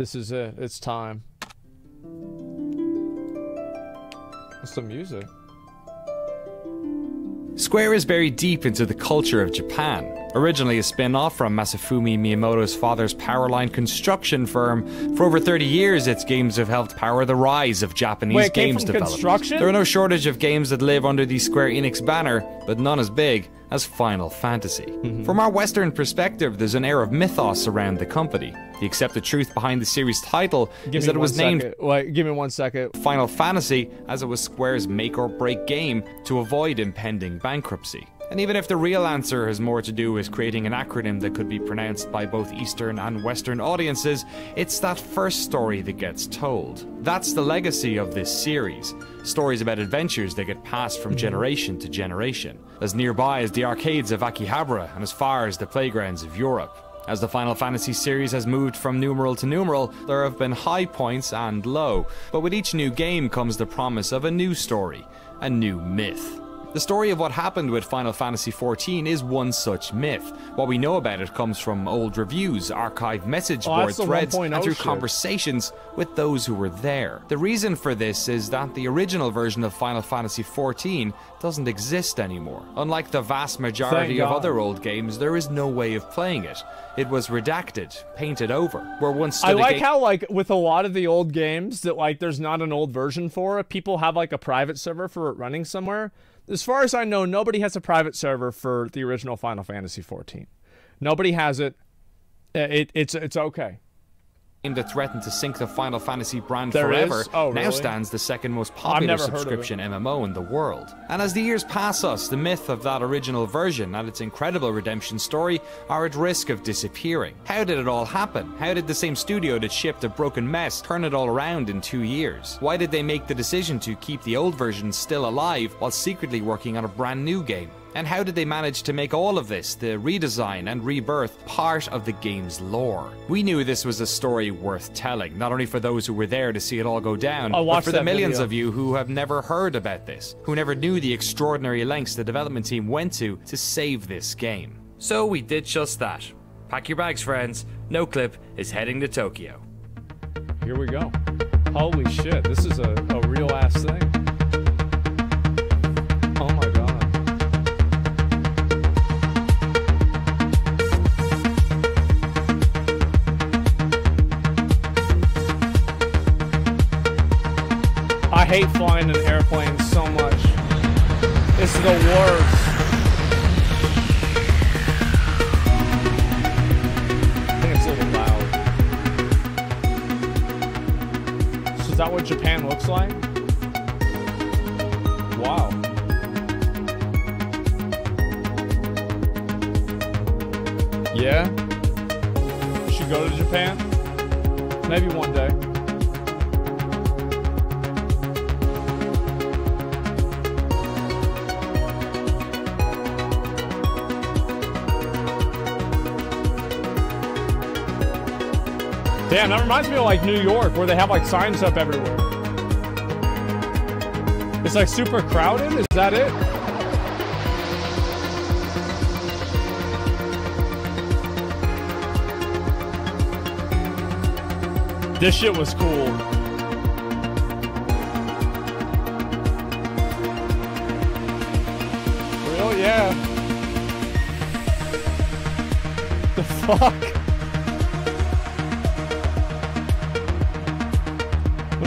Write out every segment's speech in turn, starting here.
This is it. It's time. What's the music? Square is buried deep into the culture of Japan. Originally a spin-off from Masafumi Miyamoto's father's Powerline construction firm, for over 30 years its games have helped power the rise of Japanese games development. There are no shortage of games that live under the Square Enix banner, but none as big as Final Fantasy. From our Western perspective, there's an air of mythos around the company. The accepted truth behind the series title is that it was named give me 1 second. Final Fantasy as it was Square's make or break game to avoid impending bankruptcy. And even if the real answer has more to do with creating an acronym that could be pronounced by both Eastern and Western audiences, it's that first story that gets told. That's the legacy of this series. Stories about adventures that get passed from generation to generation, as nearby as the arcades of Akihabara and as far as the playgrounds of Europe. As the Final Fantasy series has moved from numeral to numeral, there have been high points and low, but with each new game comes the promise of a new story, a new myth. The story of what happened with Final Fantasy XIV is one such myth. What we know about it comes from old reviews, archived message board threads, and through conversations with those who were there. The reason for this is that the original version of Final Fantasy XIV doesn't exist anymore. Unlike the vast majority of other old games, there is no way of playing it. It was redacted, painted over, where once stood I like how, like, with a lot of the old games that, like, there's not an old version for it, people have, like, a private server for it running somewhere. As far as I know, nobody has a private server for the original Final Fantasy XIV. Nobody has it. It's okay. That threatened to sink the Final Fantasy brand forever, now stands the second most popular subscription MMO in the world. And as the years pass us, the myth of that original version and its incredible redemption story are at risk of disappearing. How did it all happen? How did the same studio that shipped a broken mess turn it all around in 2 years? Why did they make the decision to keep the old version still alive while secretly working on a brand new game? And how did they manage to make all of this, the redesign and rebirth, part of the game's lore? We knew this was a story worth telling, not only for those who were there to see it all go down, but for the millions of you who have never heard about this, who never knew the extraordinary lengths the development team went to save this game. So we did just that. Pack your bags, friends. Noclip is heading to Tokyo. Here we go. Holy shit, this is a real-ass thing. Oh my god. I hate flying in airplanes so much. It's the worst. I think it's a little loud. So is that what Japan looks like? Wow. Yeah? Should go to Japan? Maybe one day. Damn, that reminds me of like New York, where they have like signs up everywhere. It's like super crowded, is that it? This shit was cool. Real? Yeah. The fuck?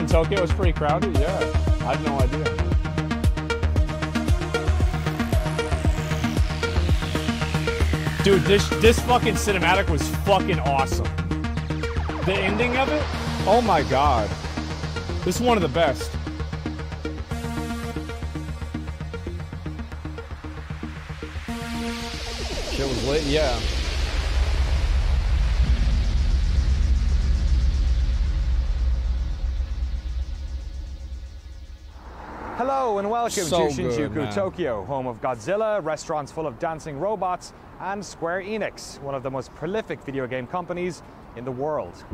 Tokyo was pretty crowded? Yeah. I had no idea. Dude, this fucking cinematic was fucking awesome. The ending of it? Oh my god. This is one of the best. Shit was lit, yeah. Hello and welcome to Shinjuku, Tokyo, home of Godzilla, restaurants full of dancing robots, and Square Enix, one of the most prolific video game companies in the world.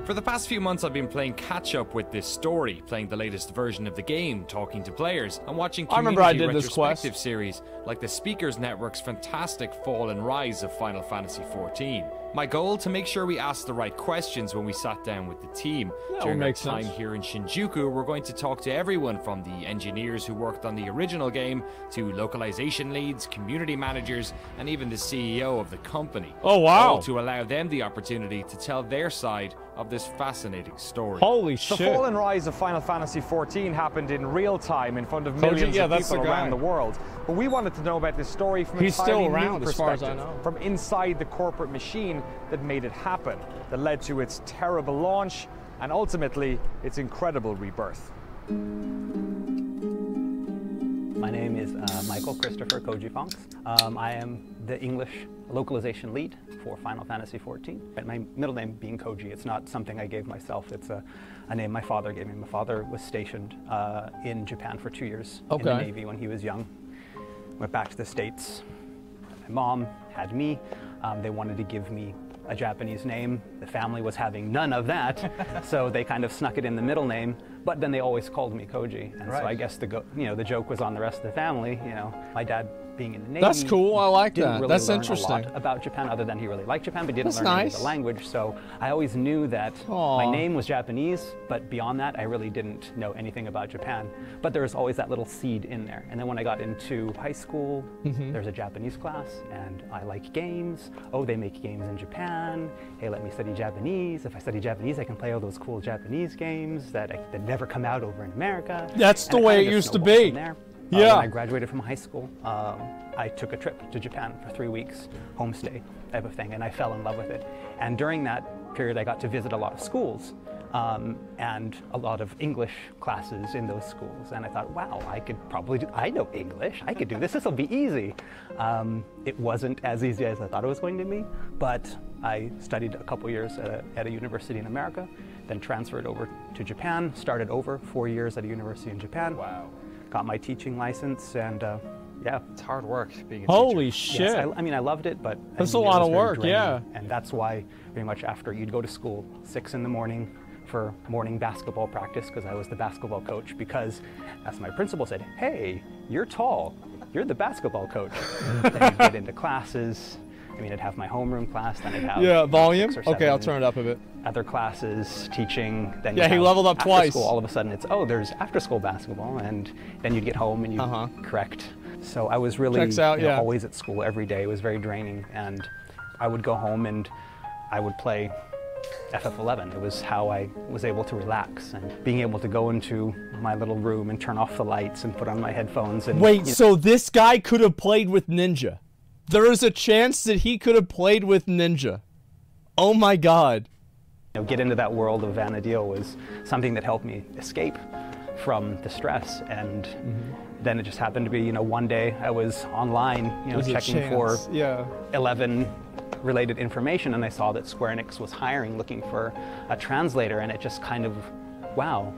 For the past few months I've been playing catch-up with this story, playing the latest version of the game, talking to players, and watching community retrospective series like the Speakers Network's fantastic fall and rise of Final Fantasy XIV. My goal to make sure we asked the right questions when we sat down with the team. During our time here in Shinjuku, we're going to talk to everyone from the engineers who worked on the original game to localization leads, community managers, and even the CEO of the company. Oh wow! All to allow them the opportunity to tell their side of this fascinating story. Holy shit! The fall and rise of Final Fantasy XIV happened in real time in front of millions of people around the world. But we wanted to know about this story from an entirely new perspective, from inside the corporate machine that made it happen, that led to its terrible launch and ultimately its incredible rebirth. My name is Michael Christopher Koji Fonks. I am the English localization lead for Final Fantasy XIV. And my middle name being Koji, it's not something I gave myself, it's a name my father gave me. My father was stationed in Japan for 2 years in the Navy when he was young. Went back to the States. My mom had me. They wanted to give me a Japanese name. The family was having none of that, so they kind of snuck it in the middle name, but then they always called me Koji. And so I guess the joke was on the rest of the family, my dad being in the Navy. That's cool, I like that. Really That's learn interesting. A lot about Japan other than he really liked Japan, but didn't learn any of the language. So I always knew that my name was Japanese, but beyond that, I really didn't know anything about Japan. But there was always that little seed in there. And then when I got into high school, there's a Japanese class, and I like games. Oh, they make games in Japan. Hey, let me study Japanese. If I study Japanese, I can play all those cool Japanese games that never come out over in America. That's the way it used to be. When I graduated from high school, I took a trip to Japan for 3 weeks, homestay type of thing, and I fell in love with it. And during that period, I got to visit a lot of schools and a lot of English classes in those schools. And I thought, wow, I could probably I know English, I could do this, will be easy. It wasn't as easy as I thought it was going to be, but I studied a couple years at a university in America, then transferred over to Japan, started over 4 years at a university in Japan. Wow. Got my teaching license, and yeah. It's hard work being a Holy teacher. shit. Yes, I mean, I loved it, but that's a lot of work, draining. And that's why pretty much after you'd go to school 6 in the morning for morning basketball practice, because I was the basketball coach, because as my principal said, hey, you're tall, you're the basketball coach. Then you'd get into classes. I mean, I'd have my homeroom class, then I'd have volume? Okay, I'll turn it up a bit. Other classes, teaching, then he leveled up twice. School, all of a sudden it's, there's after school basketball, and then you'd get home and you'd correct. So I was really always at school every day. It was very draining, and I would go home and I would play FF11. It was how I was able to relax, and being able to go into my little room and turn off the lights and put on my headphones. And wait, so this guy could have played with Ninja? There is a chance that he could have played with Ninja. Oh my God. Get into that world of Vana'diel was something that helped me escape from the stress, and then it just happened to be, one day I was online, checking for 11 related information, and I saw that Square Enix was looking for a translator, and it just kind of, wow,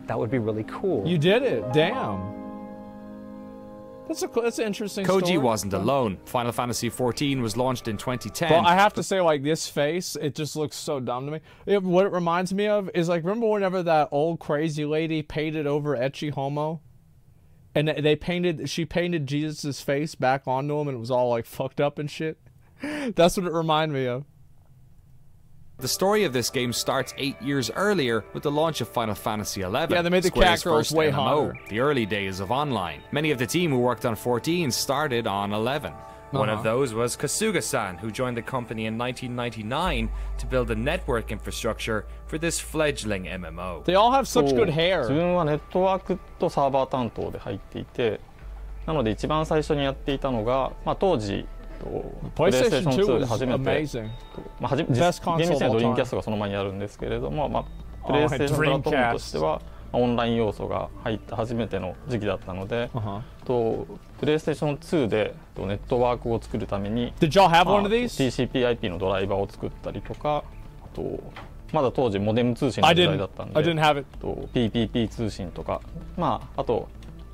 that would be really cool. You did it, damn. That's an interesting story. Koji wasn't alone. Final Fantasy XIV was launched in 2010. Well, I have to say, like, this face, it just looks so dumb to me. What it reminds me of is, like, remember whenever that old crazy lady painted over Ecce Homo? And she painted Jesus' face back onto him, and it was all, like, fucked up and shit? That's what it reminded me of. The story of this game starts 8 years earlier with the launch of Final Fantasy XI. Yeah, they made the cat girls way hotter. The early days of online. Many of the team who worked on 14 started on 11. One of those was Kasuga-san, who joined the company in 1999 to build a network infrastructure for this fledgling MMO. They all have such good hair. 自分はネットワークとサーバー担当で入っていて、なので一番最初にやっていたのが、当時プレイステーション2で初めて、厳密にはドリームキャストがその前にあるんですけれども、プレイステーションプラットフォームとしてはオンライン要素が入った初めての時期だったので、プレイステーション2でネットワークを作るために TCP/IP のドライバーを作ったりとか、まだ当時モデム通信の時代だったんで PPP 通信とか、あと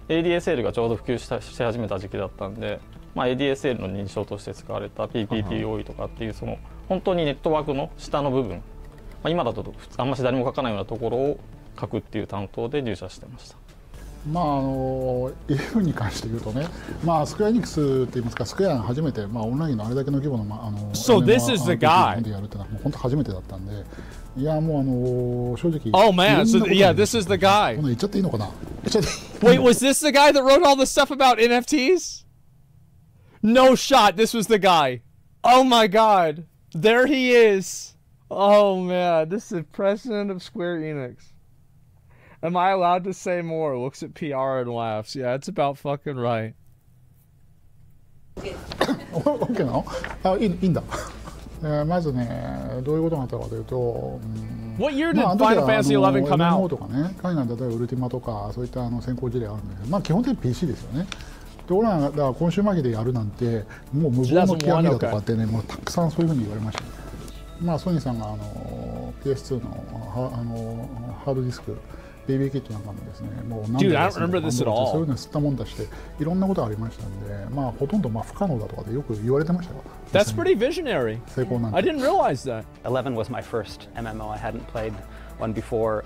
ADSL がちょうど普及し始めた時期だったんで、ADSL の認証として使われた PPPoE とかっていうその本当にネットワークの下の部分、今だとあんまし誰も書かないようなところを書くっていう担当で入社してました。まあ11に関して言うとね、まあスクエアエニックスって言いますか、スクエアが初めてまあオンラインのあれだけの規模のSo this is the guy. でやるってのはもう本当初めてだったんで、いやもう正直。Oh man, so yeah, this is the guy. こんな言っちゃっていいのかな。Wait, was this the guy that wrote all the stuff about NFTs? No shot, this was the guy. Oh my god, there he is. Oh man, this is the president of Square Enix. Am I allowed to say more? Looks at PR and laughs. Yeah, it's about fucking right. OK なの？あ、いいんだ。まずね、どういうことがあったかというと、What year did Final Fantasy XI come out? MMO とかね、海外の例えばウルティマとかそういった先行事例あるんだけど、まあ基本的に PC ですよね。で、俺らがだから今週末期でやるなんてもう無謀の極みだとかってね、もうたくさんそういうふうに言われました。まあソニーさんがPS2 のハードディスク。ベイビーキットなんかもですね、もう何Dude, I don't remember this at all. そういうの吸ったもんだしていろんなことがありましたんで、まあほとんどまあ不可能だとかでよく言われてましたよ。That's pretty visionary. 成功なんて。I didn't realize that. 11 was my first MMO. I hadn't played one before.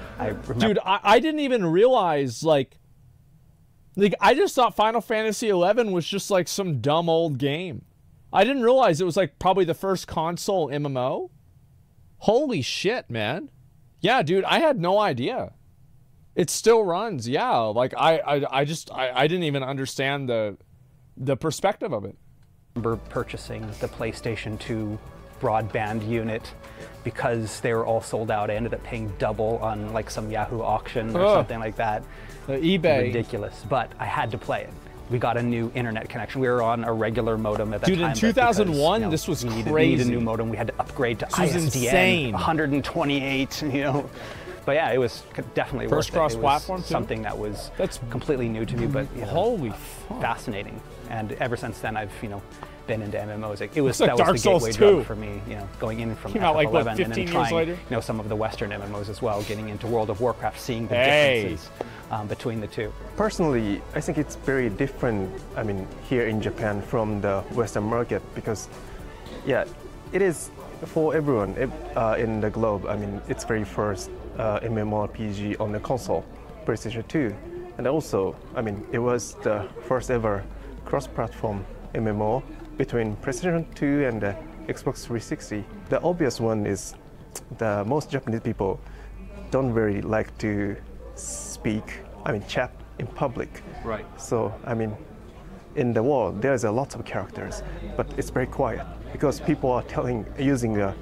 Dude, I didn't even realize like I just thought Final Fantasy XI was just like some dumb old game. I didn't realize it was like probably the first console MMO. Holy shit, man. Yeah, dude, I had no idea. It still runs, yeah. Like I didn't even understand the perspective of it. I remember purchasing the PlayStation 2 broadband unit because they were all sold out. I ended up paying double on like some Yahoo auction or something like that. eBay. Ridiculous, but I had to play it. We got a new internet connection. We were on a regular modem at that time. Dude, in 2001, because, this was crazy. We needed a new modem. We had to upgrade to ISDN, insane. 128, you know. But yeah, it was definitely first worth it. cross-platform too? Something that's completely new to me, but you know, holy fuck, fascinating. And ever since then, I've been into MMOs. That was Dark the Souls gateway 2. drug for me. Going in from Came out like what, 15 and then years later? some of the Western MMOs as well. Getting into World of Warcraft, seeing the differences between the two. Personally, I think it's very different. I mean, here in Japan from the Western market because, yeah, it is for everyone in the globe. I mean, it's very first MMORPG on the console, PlayStation 2, and also, I mean, it was the first ever cross-platform MMO between PlayStation 2 and the Xbox 360. The obvious one is the most Japanese people don't really like to chat in public. Right. So, I mean, in the world, there's a lot of characters, but it's very quiet because people are using a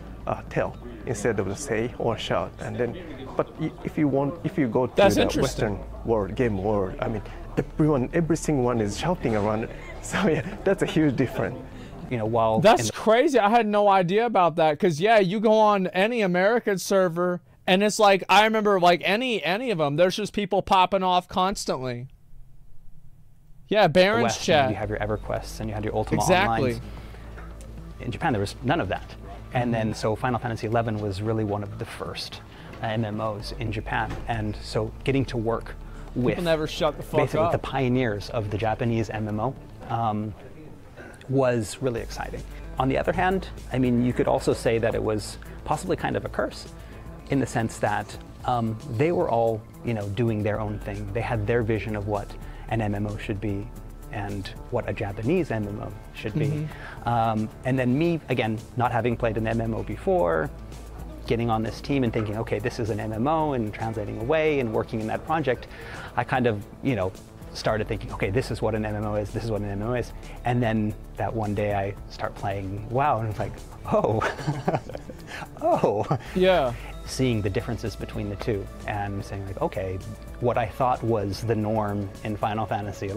tell instead of the say or shout. And then, but if you go to the Western world, game world, I mean, every single one is shouting around. So yeah, that's a huge difference. While that's crazy. I had no idea about that. Cause yeah, you go on any American server, and it's like I remember like any of them. There's just people popping off constantly. Yeah, Baron's chat. You have your EverQuests and you had your Ultima Online. In Japan, there was none of that. And then, so Final Fantasy XI was really one of the first MMOs in Japan. And so getting to work with never shut the fuck basically up. The pioneers of the Japanese MMO was really exciting. On the other hand, I mean, you could also say that it was possibly kind of a curse in the sense that they were all, doing their own thing. They had their vision of what an MMO should be and what a Japanese MMO should be. And then me, again, not having played an MMO before, getting on this team and thinking, okay, this is an MMO, and translating away and working in that project, I kind of, started thinking, okay, this is what an MMO is, this is what an MMO is. And then that one day I start playing WoW and it's like, oh, oh. Yeah. Seeing the differences between the two and saying like, okay, what I thought was the norm in Final Fantasy XI,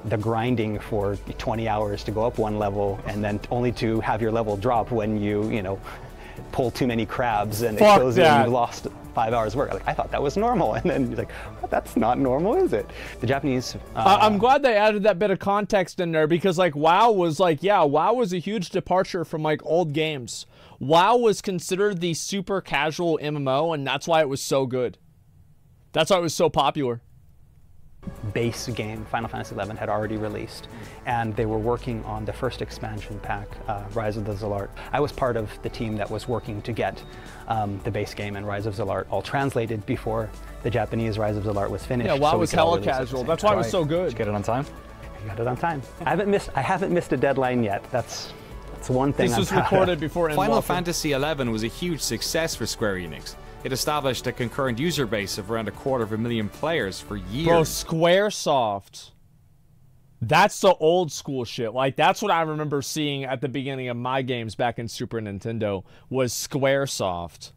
the grinding for 20 hours to go up one level and then only to have your level drop when you, pull too many crabs and it kills you and you lost 5 hours work. Like, I thought that was normal. And then you're like, well, that's not normal, is it? The Japanese... I'm glad they added that bit of context in there because like WoW was like, WoW was a huge departure from like old games. WoW was considered the super casual MMO and that's why it was so good. That's why it was so popular. base game, Final Fantasy XI, had already released, and they were working on the first expansion pack, Rise of the Zalart. I was part of the team that was working to get the base game and Rise of Zalart all translated before the Japanese Rise of Zalart was finished. Yeah, WoW was hella casual. That's why it was so good. Did you get it on time? I got it on time. I haven't missed a deadline yet. That's one thing. This was recorded before Final Fantasy XI was a huge success for Square Enix. It established a concurrent user base of around 250,000 players for years. Bro, Squaresoft. That's the old school shit. Like, that's what I remember seeing at the beginning of my games back in Super Nintendo, was Squaresoft.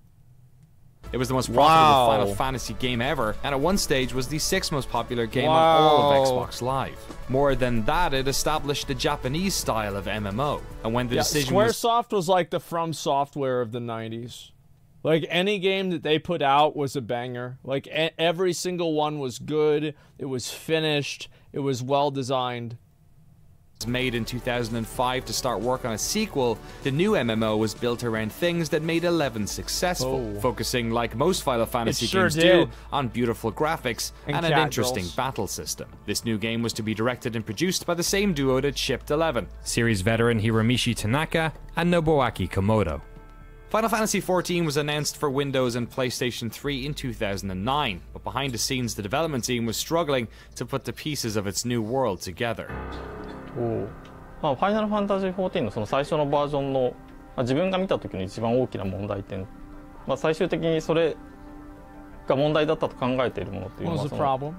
It was the most profitable Final Fantasy game ever, and at one stage was the 6th most popular game on all of Xbox Live. More than that, it established the Japanese style of MMO. And when the decision Squaresoft was like the From Software of the 90s. Like, any game that they put out was a banger. Like, every single one was good. It was finished. It was well designed. Made in 2005 to start work on a sequel, the new MMO was built around things that made 11 successful, focusing, like most Final Fantasy games do, on beautiful graphics and an interesting battle system. This new game was to be directed and produced by the same duo that shipped 11, series veteran Hiromichi Tanaka and Nobuaki Komodo. Final Fantasy XIV was announced for Windows and PlayStation 3 in 2009, but behind the scenes the development team was struggling to put the pieces of its new world together. ファイナルファンタジー14のその最初のバージョンの、自分が見た時の一番大きな問題点、最終的にそれが問題だったと考えているものというのは、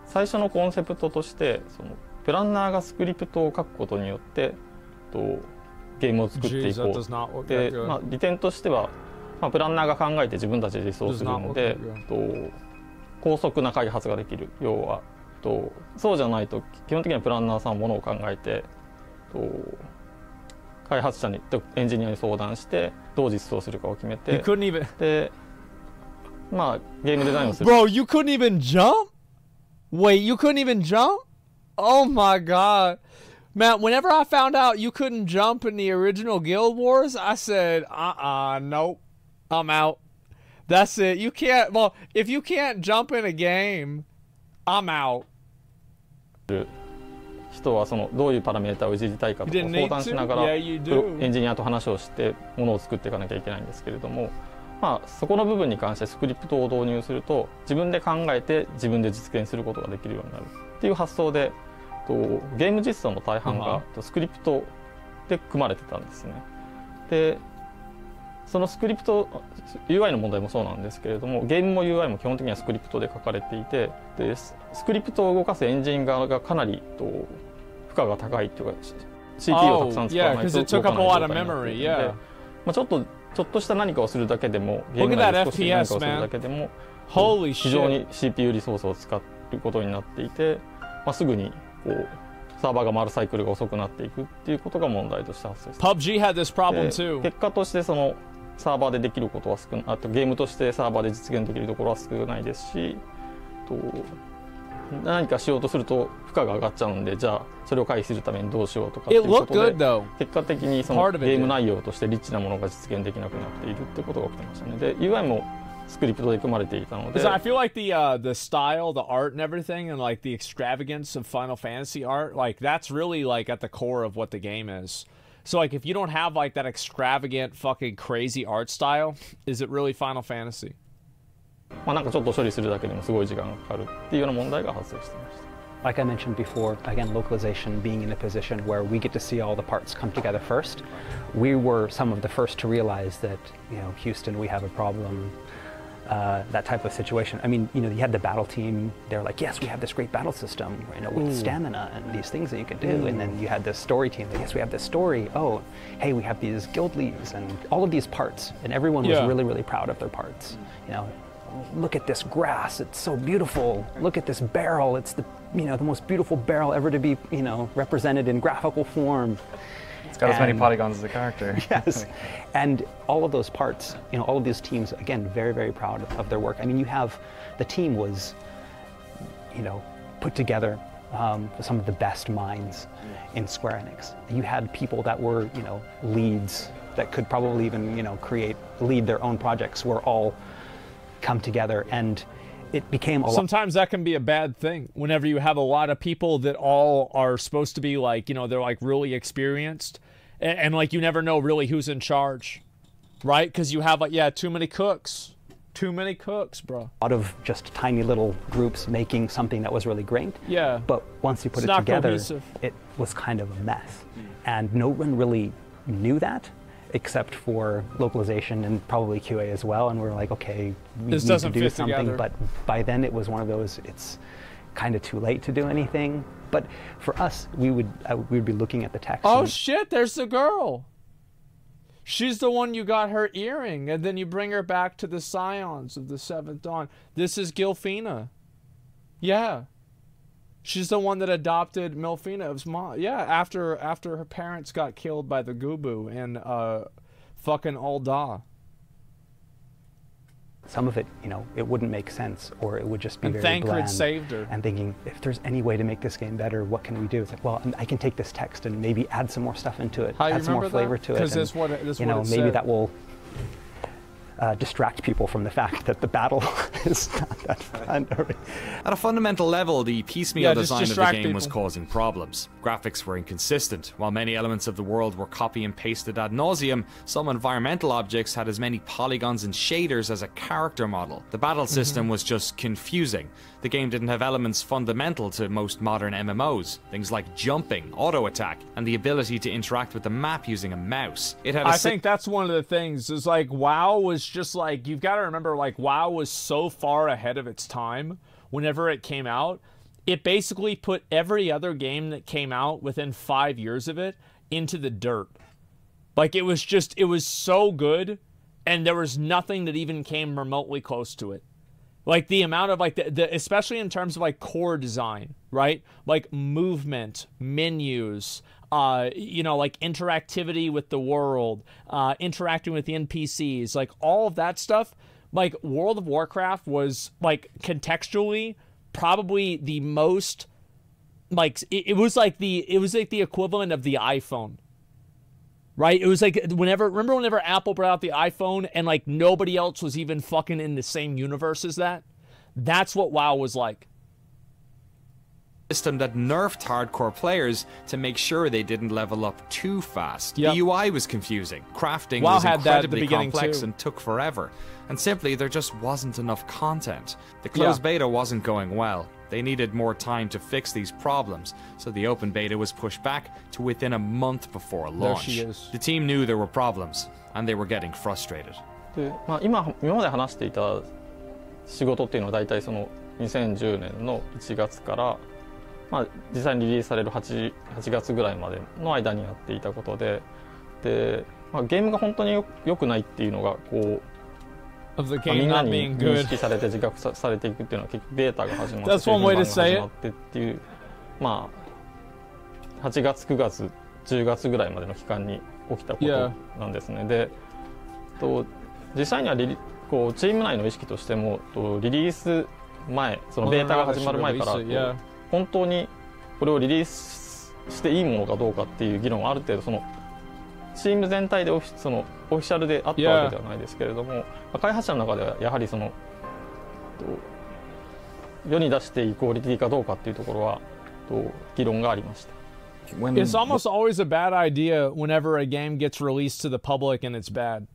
最初のコンセプトとしてそのプランナーがスクリプトを書くことによってゲームを作っていこう。で、利点としては、プランナーが考えて自分たちで実装するので、高速な開発ができる。要はそうじゃないと基本的にはプランナーさんはものを考えて開発者にエンジニアに相談してどう実装するかを決めてでゲームデザインをする。Bro, you couldn't even jump? Wait, you couldn't even jump? Oh my god. Man, whenever I found out you couldn't jump in the original Guild Wars, I said, nope, I'm out. That's it. You can't, well, if you can't jump in a game, I'm out. 人はそのどういうパラメータをいじりたいかとか相談しながらエンジニアと話をしてものを作っていかなきゃいけないんですけれども、そこの部分に関してスクリプトを導入すると自分で考えて自分で実現することができるようになるっていう発想でゲーム実装の大半がスクリプトで組まれてたんですね。でそのスクリプト UI の問題もそうなんですけれども、ゲームも UI も基本的にはスクリプトで書かれていて、でスクリプトを動かすエンジン側がかなり負荷が高いっていうか CPU をたくさん使わないと動かない状態になっているので、ちょっとした何かをするだけでもゲーム内で少し何かをするだけでも非常に CPU リソースを使うことになっていて、すぐにサーバーが回るサイクルが遅くなっていくっていうことが問題として発生する。PUBG had this problem too. 結果としてそのサーバーでできることはあとゲームとしてサーバーで実現できるところは少ないですし、何かしようとすると負荷が上がっちゃうんで、じゃあそれを回避するためにどうしようとかっていうことで結果的にそのゲーム内容としてリッチなものが実現できなくなっているってことが起きてましたね。で UI もスクリプトで組まれていたので。I feel like the style, the art and everything, and like the extravagance of Final Fantasy art, like that's really like at the core of what the game is. So like if you don't have like that extravagant fucking crazy art style, is it really Final Fantasy? なんかちょっと処理するだけでもすごい時間がかかるっていうような問題が発生していました。Like I mentioned before, again, localization being in a position where we get to see all the parts come together first. We were some of the first to realize that, you know, Houston, we have a problem. That type of situation. I mean, you know, you had the battle team. They're like, yes, we have this great battle system, you know, with stamina and these things that you can do. And then you had the story team. That, yes, we have this story. Oh, hey, we have these guild leads and all of these parts. And everyone was really, really proud of their parts. You know, look at this grass. It's so beautiful. Look at this barrel. It's the, you know, the most beautiful barrel ever to be, you know, represented in graphical form. It's got as many polygons as the character. Yes, and all of those parts, you know, all of these teams, again, very, very proud of their work. I mean, you have, the team was, you know, put together some of the best minds in Square Enix. You had people that were, you know, leads that could probably even, you know, lead their own projects, were all come together. And it became a Sometimes that can be a bad thing whenever you have a lot of people that all are supposed to be like, you know, they're like really experienced and like you never know really who's in charge, right? Because you have like, yeah, too many cooks. Too many cooks, bro. A lot of just tiny little groups making something that was really great. Yeah. But once you put it together, it was kind of a mess. And no one really knew that, except for localization and probably QA as well. And we're like, okay, we need to do something. Together. But by then it was one of those, it's kind of too late to do anything. But for us, we would be looking at the text. Oh shit, there's the girl. She's the one you got her earring, and then you bring her back to the Scions of the Seventh Dawn. This is Gilfina. Yeah. She's the one that adopted Milfina's mom. Yeah, after her parents got killed by the Gubu and fucking Ul'dah. Some of it, you know, it wouldn't make sense, or it would just be very bland. And Thancred saved her. And thinking, if there's any way to make this game better, what can we do? It's like, well, I can take this text and maybe add some more stuff into it, add some more flavor to it. Because this what you know, maybe that will distract people from the fact that the battle is not that fun. At a fundamental level, the piecemeal design of the game was causing problems. Graphics were inconsistent. While many elements of the world were copy and pasted ad nauseum, some environmental objects had as many polygons and shaders as a character model. The battle system was just confusing. The game didn't have elements fundamental to most modern MMOs, things like jumping, auto-attack, and the ability to interact with the map using a mouse. It had I think that's one of the things, is like WoW was just like, you've got to remember, like WoW was so far ahead of its time whenever it came out. It basically put every other game that came out within 5 years of it into the dirt. Like it was so good, and there was nothing that even came remotely close to it. Like the amount of like the especially in terms of like core design, right? Like movement, menus, you know, like interactivity with the world, interacting with the NPCs, like all of that stuff. Like World of Warcraft was like contextually probably the most like it was like the equivalent of the iPhone. Right? It was like remember whenever Apple brought out the iPhone and like nobody else was even fucking in the same universe as that? That's what WoW was like. System that nerfed hardcore players to make sure they didn't level up too fast. The UI was confusing. Crafting was incredibly complex and took forever. And simply, there just wasn't enough content. The closed beta wasn't going well. They needed more time to fix these problems, so the open beta was pushed back to within a month before launch. The team knew there were problems, and they were getting frustrated. 今まで話していた仕事っていうのは大体その2010年の1月から、実際にリリースされる 8月ぐらいまでの間にやっていたことで、ゲームが本当に良くないっていうのがこう。みんなに認識されて自覚されていくっていうのは結局ベータが始まって、本番が始まってっていう、8月9月10月ぐらいまでの期間に起きたことなんですね。で、実際にはこうチーム内の意識としてもリリース前、そのベータが始まる前から本当にこれをリリースしていいものかどうかっていう議論はある程度そのチーム全体でそのオフィシャルであったわけではないですけれども、開発者の中ではやはりその世に出していいクオリティかどうかっていうところは議論がありました。It's almost always a bad idea whenever a game gets released to the public and it's bad.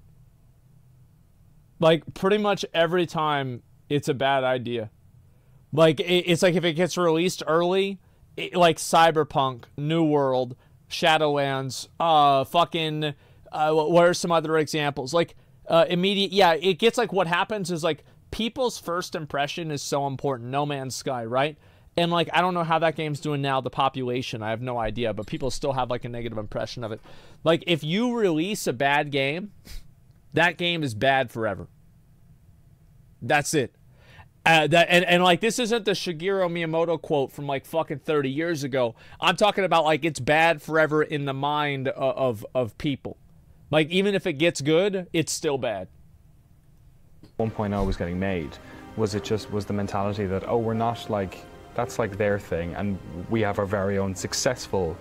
Like pretty much every time it's a bad idea. Like it's like if it gets released early, like Cyberpunk, New World, Shadowlands, fucking, what are some other examples? Like, it gets like what happens is like people's first impression is so important. No Man's Sky, right? And like, I don't know how that game's doing now, the population, I have no idea, but people still have like a negative impression of it. Like, if you release a bad game, that game is bad forever. That's it. And like, this isn't the Shigeru Miyamoto quote from like fucking 30 years ago. I'm talking about like it's bad forever in the mind of people. Like even if it gets good, it's still bad. 1.0 was getting made. Was the mentality that, oh, we're not like, that's like their thing and we have our very own successful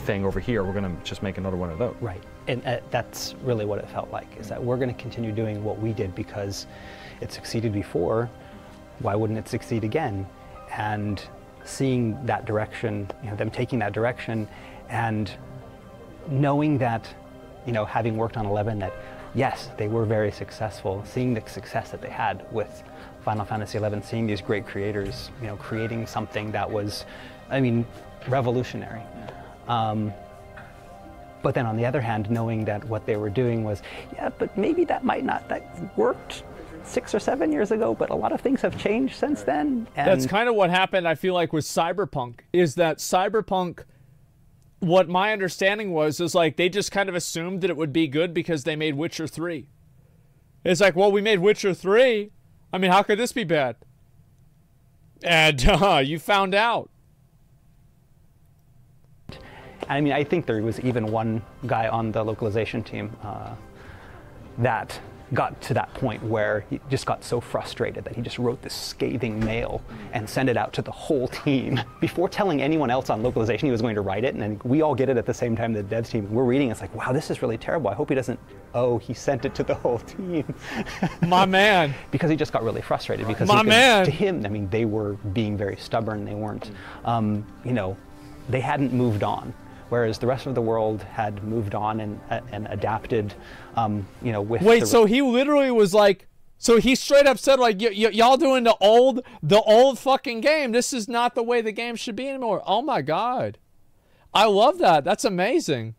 thing over here. We're going to just make another one of those. Right. And that's really what it felt like, is that we're going to continue doing what we did because it succeeded before. why wouldn't it succeed again? And seeing that direction, them taking that direction, and knowing that, having worked on 11, that yes, they were very successful, seeing the success that they had with Final Fantasy XI, seeing these great creators, creating something that was, revolutionary. But then on the other hand, knowing that what they were doing was, yeah, but maybe that worked 6 or 7 years ago, but a lot of things have changed since then. And that's kind of what happened, I feel like, with Cyberpunk, is that Cyberpunk, what my understanding was like they just kind of assumed that it would be good because they made Witcher 3. It's like, well, we made Witcher 3. How could this be bad? And you found out. I think there was even one guy on the localization team that got to that point where he just got so frustrated that he just wrote this scathing mail and sent it out to the whole team before telling anyone else on localization he was going to write it. And then we all get it at the same time, the devs team. We're reading it, it's like, wow, this is really terrible. I hope he doesn't, oh, he sent it to the whole team. My man. Because he just got really frustrated because to him, they were being very stubborn. They weren't, they hadn't moved on. Whereas the rest of the world had moved on and adapted, with. Wait, so he literally was like, so he straight up said like, y'all doing the old fucking game. This is not the way the game should be anymore. Oh my God, I love that. That's amazing.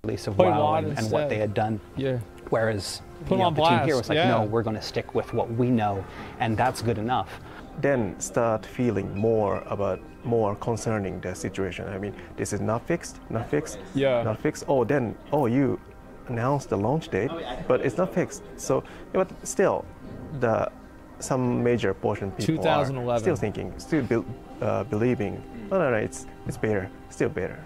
Release of WoW and what they had done. Yeah. Whereas the team here was like, no, we're going to stick with what we know, and that's good enough. Then start feeling more concerning the situation. This is not fixed, not fixed, not fixed. You announced the launch date, but it's not fixed. So, but still, some major portion of people 2011. Are still thinking, still believing. No, it's better, still better.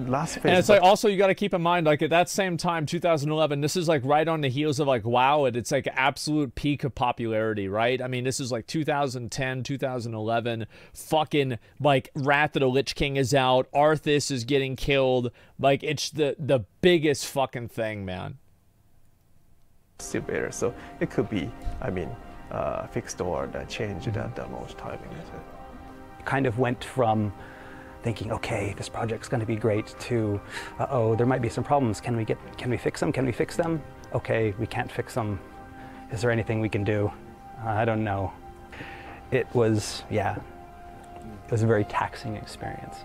Last phase. And it's like also you got to keep in mind, like at that same time, 2011, this is like right on the heels of like WoW, and it's like absolute peak of popularity, right? This is like 2010, 2011, fucking like Wrath of the Lich King is out, Arthas is getting killed, like it's the biggest fucking thing, man. Still better, so it could be, fixed or changed at the launch timing. It kind of went from thinking, okay, this project's going to be great, to, uh-oh, there might be some problems. Can we fix them? Can we fix them? Okay, we can't fix them. Is there anything we can do? I don't know. It was a very taxing experience.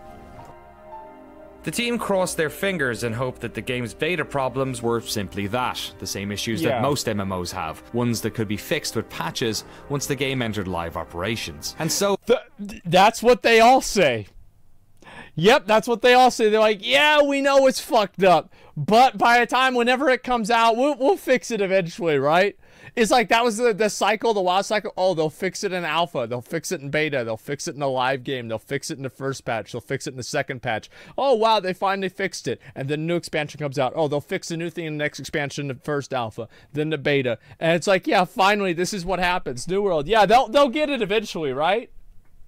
The team crossed their fingers and hoped that the game's beta problems were simply that, the same issues that most MMOs have, ones that could be fixed with patches once the game entered live operations. And so that's what they all say. Yep, that's what they all say. They're like, yeah, we know it's fucked up, but by the time, whenever it comes out, we'll fix it eventually, right? It's like that was the cycle, the WoW cycle. Oh, they'll fix it in alpha. They'll fix it in beta. They'll fix it in the live game. They'll fix it in the first patch. They'll fix it in the second patch. Oh, wow, they finally fixed it. And then a new expansion comes out. Oh, they'll fix a new thing in the next expansion, the first alpha, then the beta. And it's like, yeah, finally, this is what happens. New World. Yeah, they'll get it eventually, right?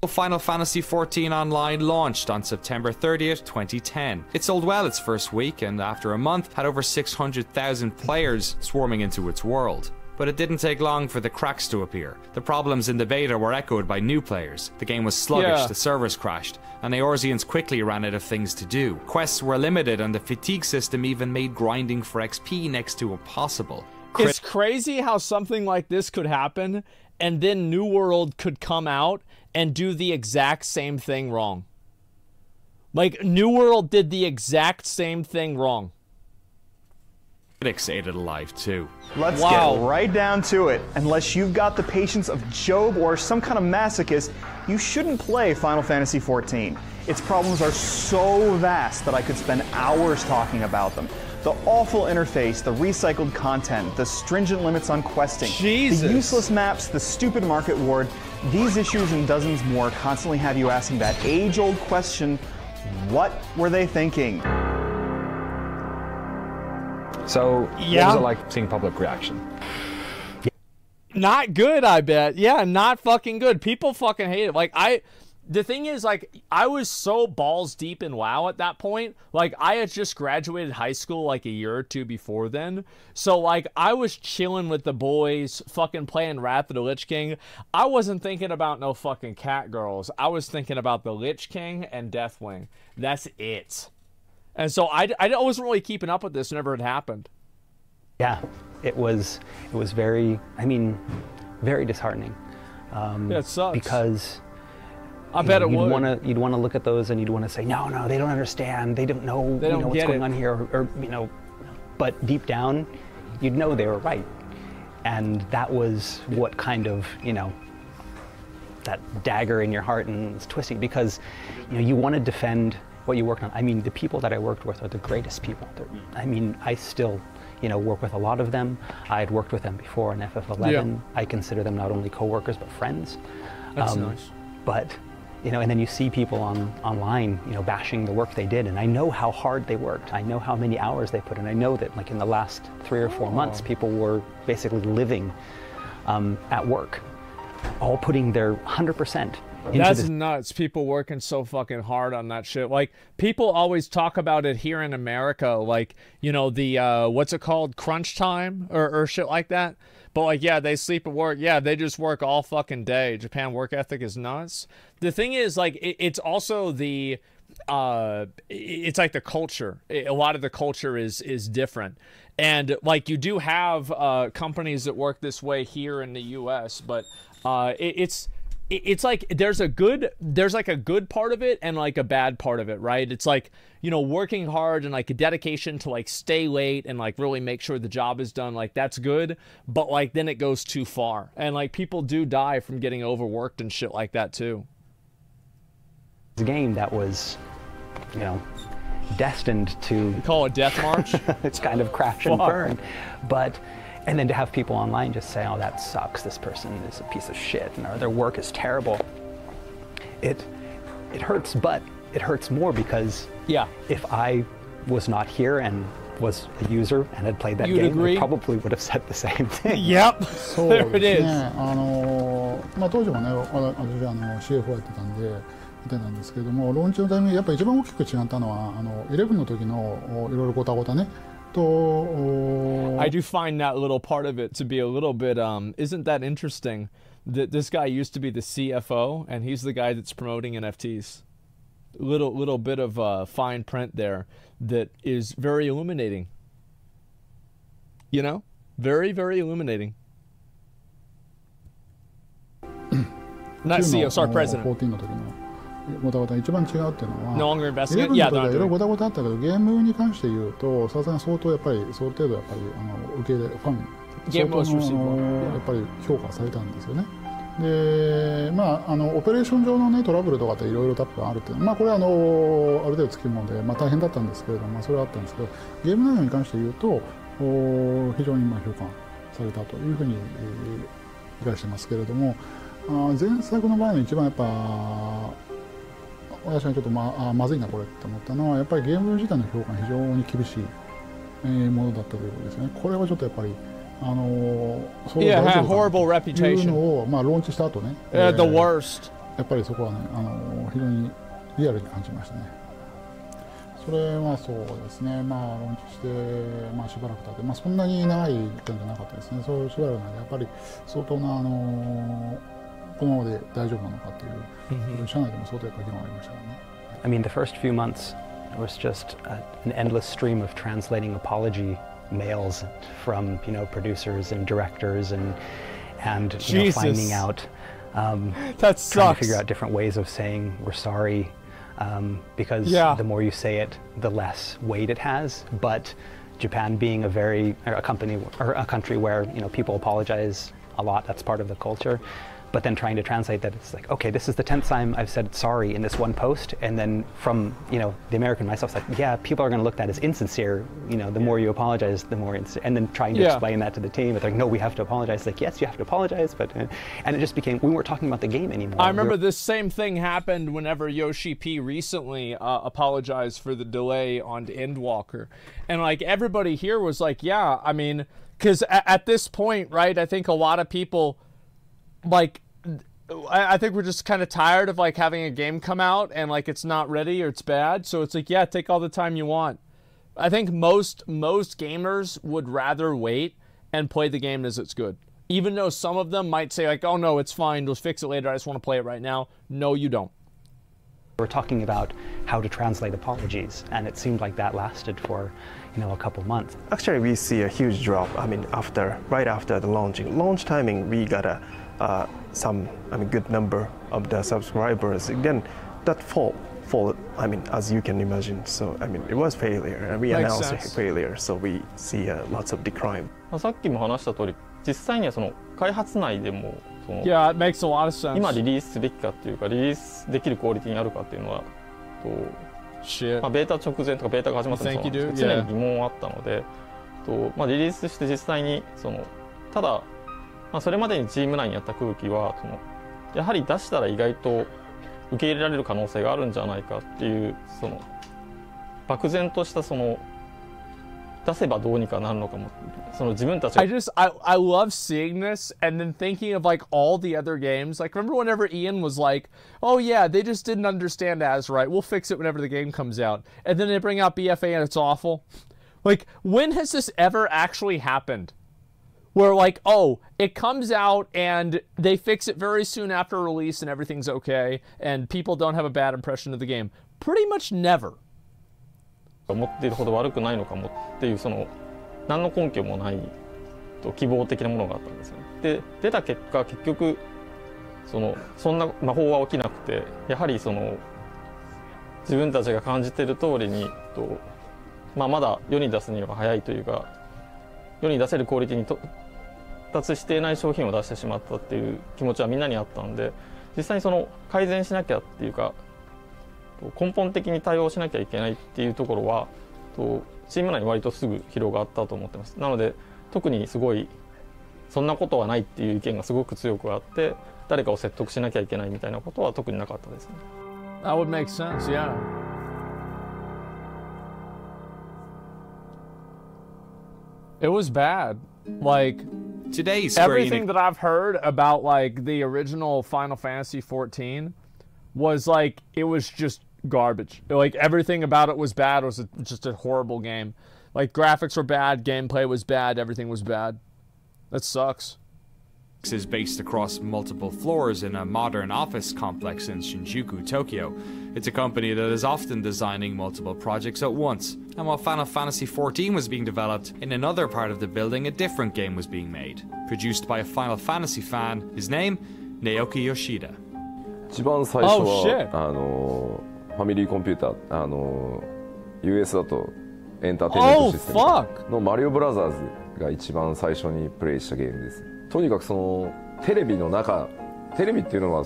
Final Fantasy XIV Online launched on September 30th, 2010. It sold well its first week, and after a month, had over 600,000 players swarming into its world. But it didn't take long for the cracks to appear. The problems in the beta were echoed by new players. The game was sluggish, the servers crashed, and Eorzeans quickly ran out of things to do. Quests were limited, and the fatigue system even made grinding for XP next to impossible. It's crazy how something like this could happen, and then New World could come out and do the exact same thing wrong. Like, New World did the exact same thing wrong. Critics ate it alive too. Let's get right down to it. Unless you've got the patience of Job or some kind of masochist, you shouldn't play Final Fantasy XIV. Its problems are so vast that I could spend hours talking about them. The awful interface, the recycled content, the stringent limits on questing, the useless maps, the stupid market ward, these issues and dozens more constantly have you asking that age-old question, what were they thinking? So, what was it like seeing public reaction? Not good, I bet. Yeah, not fucking good. People fucking hate it. Like, the thing is, like, I was so balls deep in WoW at that point. Like, I had just graduated high school like a year or two before then. So, like, I was chilling with the boys, fucking playing Wrath of the Lich King. I wasn't thinking about no fucking cat girls. I was thinking about the Lich King and Deathwing. That's it. And so I wasn't really keeping up with this whenever it happened. Yeah, it was very, I mean, very disheartening. Yeah, it sucks. Because I bet it would. You'd want to look at those and you'd want to say, no, they don't understand. They don't know, what's going on here, or but deep down, you'd know they were right. And that was what kind of, that dagger in your heart and it's twisting, because, you want to defend what you worked on. I mean, the people that I worked with are the greatest people. I mean, I still, work with a lot of them. I had worked with them before in FF11. Yeah. I consider them not only coworkers, but friends. That's nice. But, and then you see people online, bashing the work they did, and I know how hard they worked. I know how many hours they put in. I know that, like, in the last 3 or 4 months, people were basically living at work, all putting their 100% That's nuts. People working so fucking hard on that shit. Like, people always talk about it here in America, like, the, what's it called? Crunch time or shit like that. But, like, yeah, they sleep at work. Yeah, they just work all fucking day. Japan work ethic is nuts. The thing is, like, it's also the, it's like the culture. A lot of the culture is different. And, like, you do have companies that work this way here in the U.S., but it's like there's like a good part of it and like a bad part of it, right? It's like, working hard and like a dedication to like stay late and like really make sure the job is done, like that's good, but like then it goes too far and like people do die from getting overworked and shit like that too. It's a game that was, destined to, you call it death march. It's kind of crash and burn, and then to have people online just say, oh, that sucks, this person is a piece of shit, or their work is terrible. It hurts, but it hurts more because if I was not here and was a user and had played that game, I probably would have said the same thing. Yep, there it is. 当時はね、私CFO やってたんで、みたいなんですけれども、ローンチのタイミングでやっぱり一番大きく違ったのは、11の時のいろいろごたごたね。I do find that little part of it to be a little bit, isn't that interesting? That this guy used to be the CFO, and he's the guy that's promoting NFTs. Little bit of fine print there that is very illuminating. Very, very illuminating. Not CEO, sorry, president. ごたごた一番違うっていうのは、No longer investing. 11の時はいろいろごたごたあったけど、ゲームに関して言うと、さすがに相当やっぱり、その程度やっぱり受け入れファン相当やっぱり評価されたんですよね。で、オペレーション上のねトラブルとかっていろいろ多分あるっていうのは、これはある程度つきもので、大変だったんですけれども、それはあったんですけど、ゲーム内容に関して言うと、非常に評価されたというふうに理解してますけれども、前作の場合の一番やっぱ私はちょっとまずいなこれって思ったのは、やっぱりゲーム自体の評価が非常に厳しいものだったということですね。これはちょっとやっぱりそういうのをローンチした後ね、やっぱりそこはね非常にリアルに感じましたね。それはそうですね、ローンチしてしばらく経って、そんなに長い期間じゃなかったですね。そうしばらくなんでやっぱり相当なこのままで大丈夫なのかという社内でも相当やっぱり議論ありましたからね。I mean, the first few months was just an endless stream of translating apology mails from producers and directors and finding out that sucks. Trying to figure out different ways of saying we're sorry, because the more you say it, the less weight it has. But Japan being a country where people apologize a lot, that's part of the culture. But then trying to translate that, it's like, okay, this is the 10th time I've said sorry in this one post, and then from the American myself, it's like, yeah, people are going to look at that as insincere. The more you apologize, the more and then trying to explain that to the team, it's like, no, we have to apologize. It's like, yes, you have to apologize, but and it just became, we weren't talking about the game anymore. I remember this same thing happened whenever Yoshi P recently apologized for the delay on Endwalker, and like everybody here was like, yeah, I mean, because at this point, right, I think a lot of people. Like, I think we're just kind of tired of like having a game come out and like it's not ready or it's bad. So it's like, yeah, take all the time you want. I think most gamers would rather wait and play the game as it's good. Even though some of them might say like, oh no, it's fine, we'll fix it later, I just want to play it right now. No, you don't. We're talking about how to translate apologies, and it seemed like that lasted for, you know, a couple months. Actually, we see a huge drop. I mean, right after the launch timing, we got good number of the subscribers. Then that fall. I mean, as you can imagine. So I mean, it was failure, and we announced failure. So we see lots of decline. さっきも話した通り、実際にはその開発内でも。Yeah, it makes a lot of sense. 今リリースすべきかっていうかリリースできるクオリティにあるかっていうのはまあ、ベータ直前とかベータが始まったのも常に疑問はあったのでまあ、リリースして実際にただ、まあ、それまでにチーム内にあった空気はやはり出したら意外と受け入れられる可能性があるんじゃないかっていう漠然とした出せばどうにかなるのかも自分たちが I love seeing this and then thinking of like all the other games. Like remember whenever Ian was like, oh yeah, they just didn't understand as right, we'll fix it whenever the game comes out, and then they bring out BFA and it's awful. Like when has this ever actually happened where like, oh, it comes out and they fix it very soon after release and everything's okay and people don't have a bad impression of the game? Pretty much never. 思っているほど悪くないのかもっていう何の根拠もない希望的なものがあったんですね。で出た結果結局そんな魔法は起きなくてやはり自分たちが感じている通りにまあ、まだ世に出すには早いというか世に出せるクオリティに達していない商品を出してしまったっていう気持ちはみんなにあったんで実際に改善しなきゃっていうか根本的に対応しなきゃいけないっていうところはチーム内に割とすぐ広がったと思ってます。なので特にすごいそんなことはないっていう意見がすごく強くあって誰かを説得しなきゃいけないみたいなことは特になかったですね。That would make sense, yeah. It was bad. Like today's everything that I've heard about like the original Final Fantasy XIV was like it was just garbage. Like everything about it was bad. It was just a horrible game. Like graphics were bad, gameplay was bad, everything was bad. That sucks. Is based across multiple floors in a modern office complex in Shinjuku, Tokyo. It's a company that is often designing multiple projects at once. And while Final Fantasy XIV was being developed, in another part of the building a different game was being made. Produced by a Final Fantasy fan, his name, Naoki Yoshida. 一番最初はファミリーコンピューターUS だとエンターテインメントシステムのマリオブラザーズが一番最初にプレイしたゲームです。とにかくテレビの中テレビっていうのは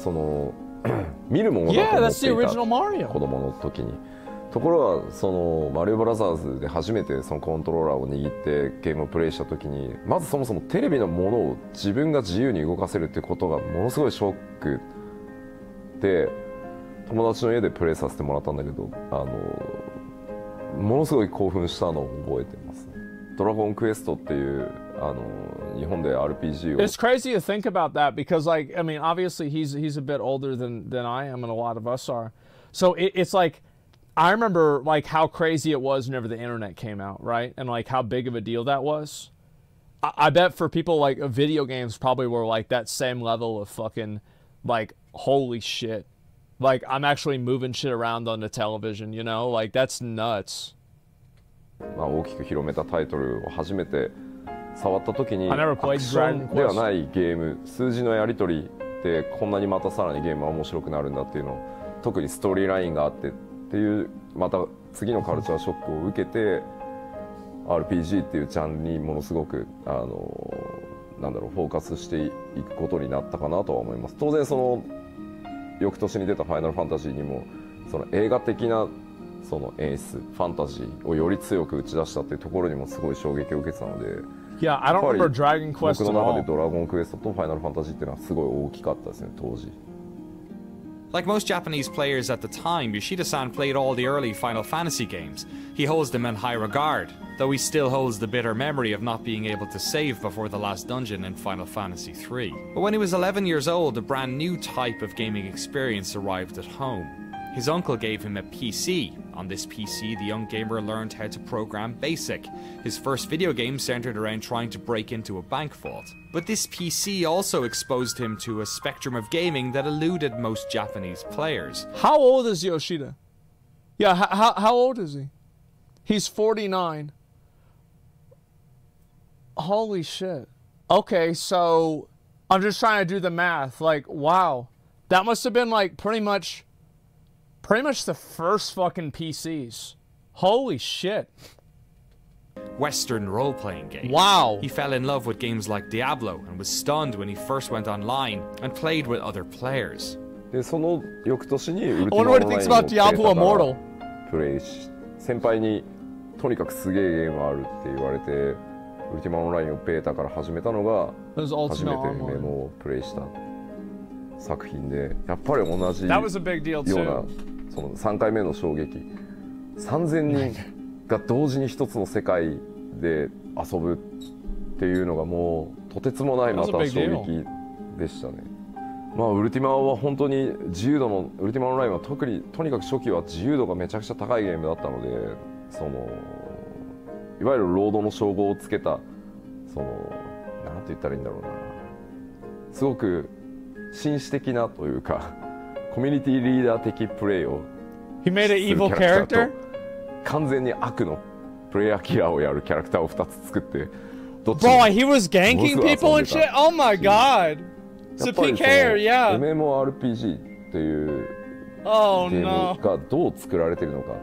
見るものだと思っていた子供の時にところがマリオブラザーズで初めてコントローラーを握ってゲームをプレイした時にまずそもそもテレビのものを自分が自由に動かせるっていうことがものすごいショックで友達の家でプレイさせてもらったんだけどものすごい興奮したのを覚えてますね。ドラゴンクエストっていう日本で RPG を It's crazy to think about that because like I mean obviously he's a bit older than I am and a lot of us are. So it's like I remember like how crazy it was whenever the internet came out, right? And like how big of a deal that was. I bet for people like video games probably were like that same level of fucking like holy shit. Like I'm actually moving shit around on the television, you know? Like that's nuts. まあ大きく広めたタイトルを初めて触った時にアクション Dragon ではないゲーム数字のやり取りでこんなにまたさらにゲームは面白くなるんだっていうのを特にストーリーラインがあってっていうまた次のカルチャーショックを受けて RPG っていうジャンルにものすごくなんだろうフォーカスしていくことになったかなとは思います。当然翌年に出たファイナルファンタジーにも映画的な演出ファンタジーをより強く打ち出したっていうところにもすごい衝撃を受けてたので Yeah, I don't remember Dragon Quest at all. 僕の中でドラゴンクエストとファイナルファンタジーっていうのはすごい大きかったですね当時。Like most Japanese players at the time, Yoshida-san played all the early Final Fantasy games. He holds them in high regard, though he still holds the bitter memory of not being able to save before the last dungeon in Final Fantasy III. But when he was 11 years old, a brand new type of gaming experience arrived at home. His uncle gave him a PC. On this PC, the young gamer learned how to program BASIC. His first video game centered around trying to break into a bank vault. But this PC also exposed him to a spectrum of gaming that eluded most Japanese players. How old is Yoshida? Yeah, how old is he? He's 49. Holy shit. Okay, so I'm just trying to do the math. Like, wow. That must have been like pretty much the first fucking PCs. Holy shit. Western role-playing games. Wow. He fell in love with games like Diablo and was stunned when he first went online and played with other players. でその翌年にウルティ I マ wonder オ what ン he ライ thinks ンを about ベータ Diablo か Immortal. らプレイし先輩にとにかくすげえゲームあるって言われてウルティマオンラインをベータから始めたのが初めてメモをプレイした作品でやっぱり同じようなその3回目の衝撃3000人が同時に一つの世界で遊ぶっていうのがもうとてつもないまた衝撃でしたね。まあウルティマは本当に自由度のウルティマオンラインは特にとにかく初期は自由度がめちゃくちゃ高いゲームだったのでそのいわゆるロードの称号をつけたそのなんて言ったらいいんだろうなすごく紳士的なというかコミュニティリーダー的プレイをするキャラクターと完全に悪のプレイヤーキラーをやるキャラクターを2つ作ってどっちも Bro, he was ganking people and shit? Oh my god! It's a PK, yeah! MMORPG っていうゲームがどう作られているのか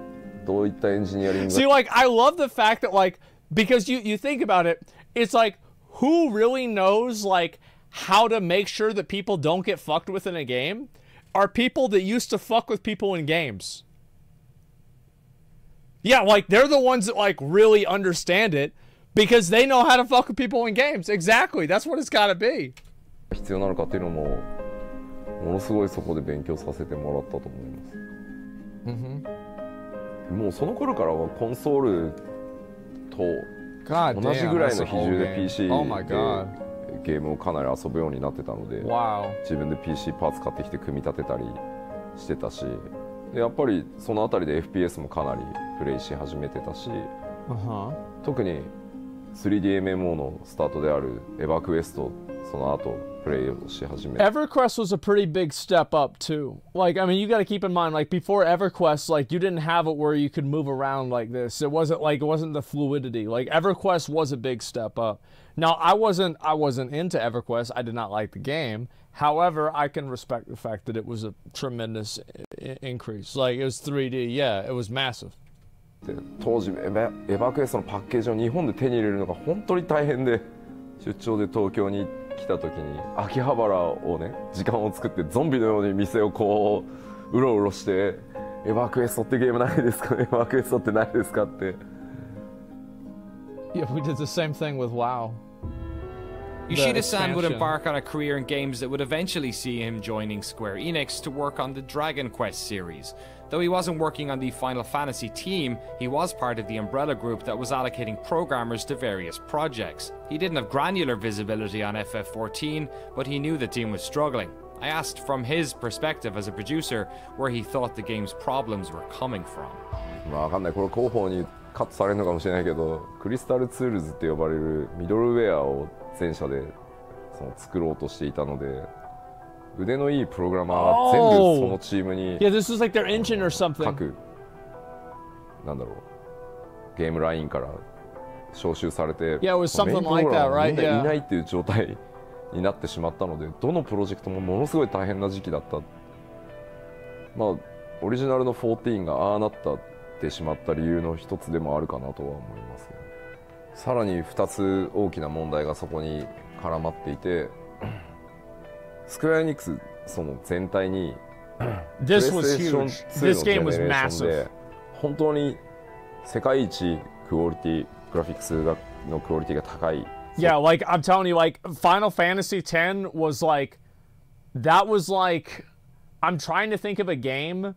どういったエンジニアリングが See, like, I love the fact that, like, because you think about it, it's like, who really knows, like, how to make sure that people don't get fucked with in a game are people that used to fuck with people in games. Yeah, like, they're the ones that, like, really understand it because they know how to fuck with people in games. Exactly. That's what it's gotta be. 必要なのかっていうのもものすごいそこで勉強させてもらったと思います。もうその頃からはコンソールと同じぐらいの比重で PC でゲームをかなり遊ぶようになってたので、自分で PC パーツ買ってきて組み立てたりしてたし、でやっぱりそのあたりで FPS もかなりプレイし始めてたし、特に 3DMMO のスタートであるエヴァクエストその後プレイをし始めて EverQuest was a pretty big step up too. Like, I mean, you got to keep in mind, like, before EverQuest, like, you didn't have it where you could move around like this. It wasn't the fluidity. Like, EverQuest was a big step up. Now, I wasn't into EverQuest. I did not like the game. However, I can respect the fact that it was a tremendous increase. Like, it was 3D. Yeah, it was massive. 当時エヴァクエストのパッケージを日本で手に入れるのが本当に大変で出張で東京に来た時に秋葉原をね時間を作ってゾンビのように店をこううろうろしてエヴァクエストってゲームないですかエヴァクエストってないですかって Yeah, we did the same thing with WoW. Yoshida-san would embark on a career in games that would eventually see him joining Square Enix to work on the Dragon Quest series. Though he wasn't working on the Final Fantasy team, he was part of the umbrella group that was allocating programmers to various projects. He didn't have granular visibility on FF14, but he knew the team was struggling. I asked from his perspective as a producer where he thought the game's problems were coming from. わかんないこれ広報にカットされるのかもしれないけどクリスタルツールズって呼ばれるミドルウェアを全社で作ろうとしていたので腕のいいプログラマーが全部そのチームに Yeah, this was like their engine or something. 各なんだろうゲームラインから招集されて Yeah, it was something like that, right? みんないないっていう状態になってしまったのでどのプロジェクトもものすごい大変な時期だったまあオリジナルの14がああなってしまった理由の一つでもあるかなとは思いますけどさらに2つ大きな問題がそこに絡まっていてスクエアエニックスその全体にプレイステーション2のジェネレーションで本当に世界一クオリティグラフィックスのクオリティが高い Yeah, like I'm telling you, like Final Fantasy X was like that was like I'm trying to think of a game.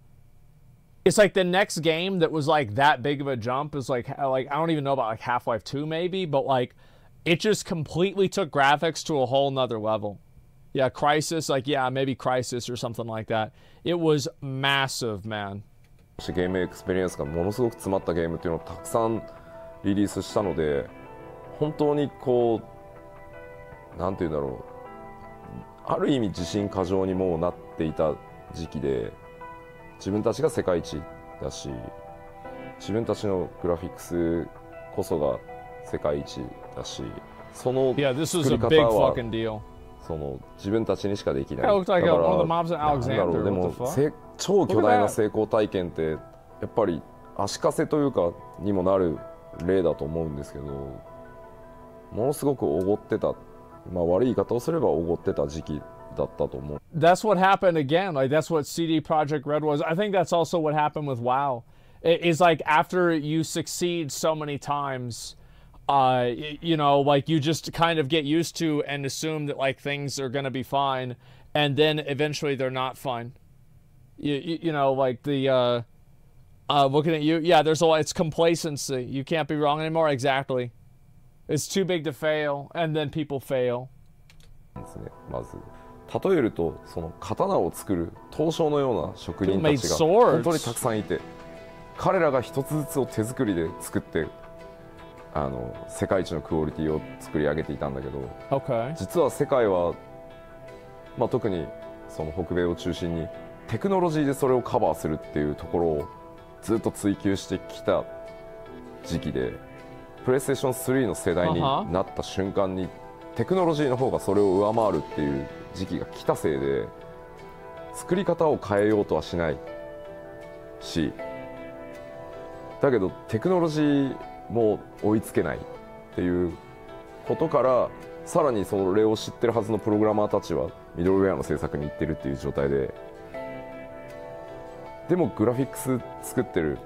It's like the next game that was like that big of a jump is like I don't even know about like Half-Life 2 maybe, but like it just completely took graphics to a whole nother level. Yeah, Crisis, like yeah, maybe Crisis or something like that. It was massive, man. ゲームエクスペリエンスがものすごく詰まったゲームっていうのをたくさんリリースしたので、本当にこうなんていうんだろう、ある意味自信過剰にもうなっていた時期で。自分たちが世界一だし、自分たちのグラフィックスこそが世界一だし、その作り方はその自分たちにしかできない。だからなんだろう、でも超巨大な成功体験ってやっぱり足かせというかにもなる例だと思うんですけど、ものすごくおごってた、まあ悪い言い方をすればおごってた時期。That's what happened again. Like that's what CD Projekt Red was. I think that's also what happened with WoW. It's like after you succeed so many times, you know, like you just kind of get used to and assume that like things are gonna be fine, and then eventually they're not fine. You know, like the looking at you, yeah. There's a lot. It's complacency. You can't be wrong anymore. Exactly. It's too big to fail, and then people fail. 例えるとその刀を作る刀匠のような職人たちが本当にたくさんいて、彼らが一つずつを手作りで作って世界一のクオリティを作り上げていたんだけど、実は世界は、まあ、特にその北米を中心にテクノロジーでそれをカバーするっていうところをずっと追求してきた時期で、プレイステーション3の世代になった瞬間にテクノロジーの方がそれを上回るっていう時期が来たせいで、作り方を変えようとはしないし、だけどテクノロジーも追いつけないっていうことから、さらにそれを知ってるはずのプログラマーたちはミドルウェアの制作に行ってるっていう状態で、でもグラフィックス作ってる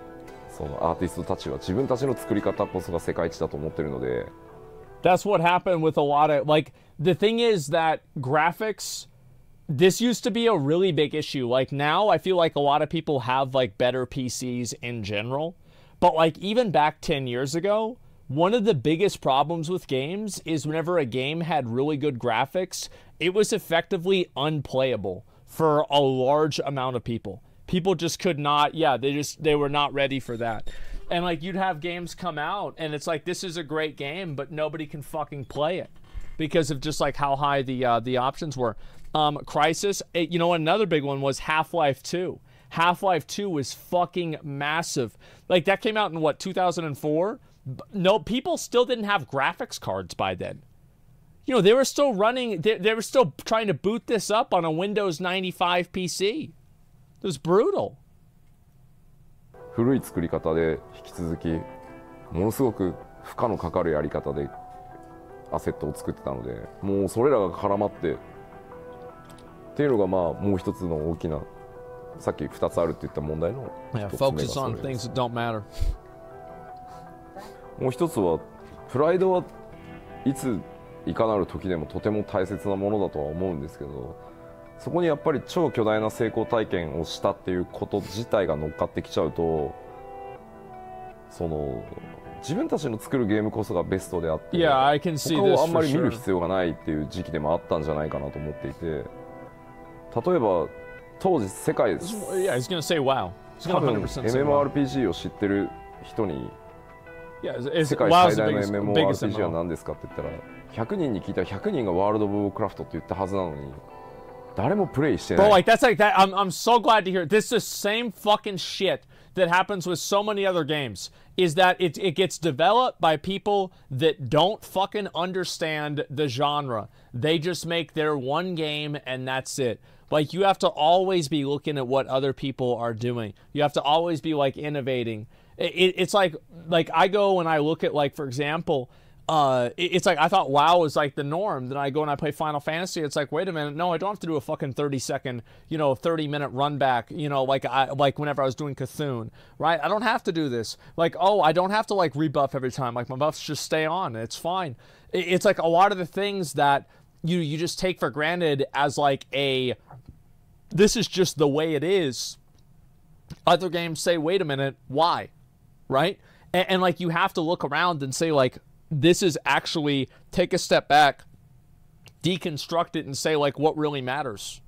そのアーティストたちは自分たちの作り方こそが世界一だと思ってるので。That's what happened with a lot of, like, the thing is that graphics, this used to be a really big issue. Like, now I feel like a lot of people have, like, better PCs in general. But, like, even back 10 years ago, one of the biggest problems with games is whenever a game had really good graphics, it was effectively unplayable for a large amount of people. People just could not, yeah, they were not ready for that. And, like, you'd have games come out, and it's like, this is a great game, but nobody can fucking play it because of just, like, how high the options were. Crisis, you know, another big one was Half-Life 2. Half-Life 2 was fucking massive. Like, that came out in, what, 2004? No, people still didn't have graphics cards by then. You know, they were still running, they were still trying to boot this up on a Windows 95 PC. It was brutal. 古い作り方で引き続きものすごく負荷のかかるやり方でアセットを作ってたので、もうそれらが絡まってっていうのがまあもう一つの大きな、さっき2つあるって言った問題の一つ目がそれです。もう一つはプライドはいついかなる時でもとても大切なものだとは思うんですけど、そこにやっぱり超巨大な成功体験をしたっていうこと自体が乗っかってきちゃうと、その自分たちの作るゲームこそがベストであって、他をあんまり見る必要がないっていう時期でもあったんじゃないかなと思っていて、例えば当時世界多分 MMORPG を知ってる人に世界最大の MMORPG は何ですかって言ったら、100人に聞いたら100人がワールド・オブ・ウォークラフトって言ったはずなのに、誰もプレイしてない。Bro, like that's like that. I'm so glad to hear it. This is the same fucking shit that happens with so many other games. Is that it gets developed by people that don't fucking understand the genre. They just make their one game and that's it. Like, you have to always be looking at what other people are doing. You have to always be like innovating. It's like I go and I look at, like, for example, it's like I thought WoW was like the norm. Then I go and I play Final Fantasy. It's like, wait a minute, no, I don't have to do a fucking 30-second, you know, 30-minute run back, you know, like whenever I was doing Cthulhu, right? I don't have to do this. Like, oh, I don't have to like rebuff every time. Like, my buffs just stay on. It's fine. It's like a lot of the things that you just take for granted as like this is just the way it is, other games say, wait a minute, why? Right? And like, you have to look around and say, like, this is actually, take a step back, deconstruct it, and say, like, what really matters.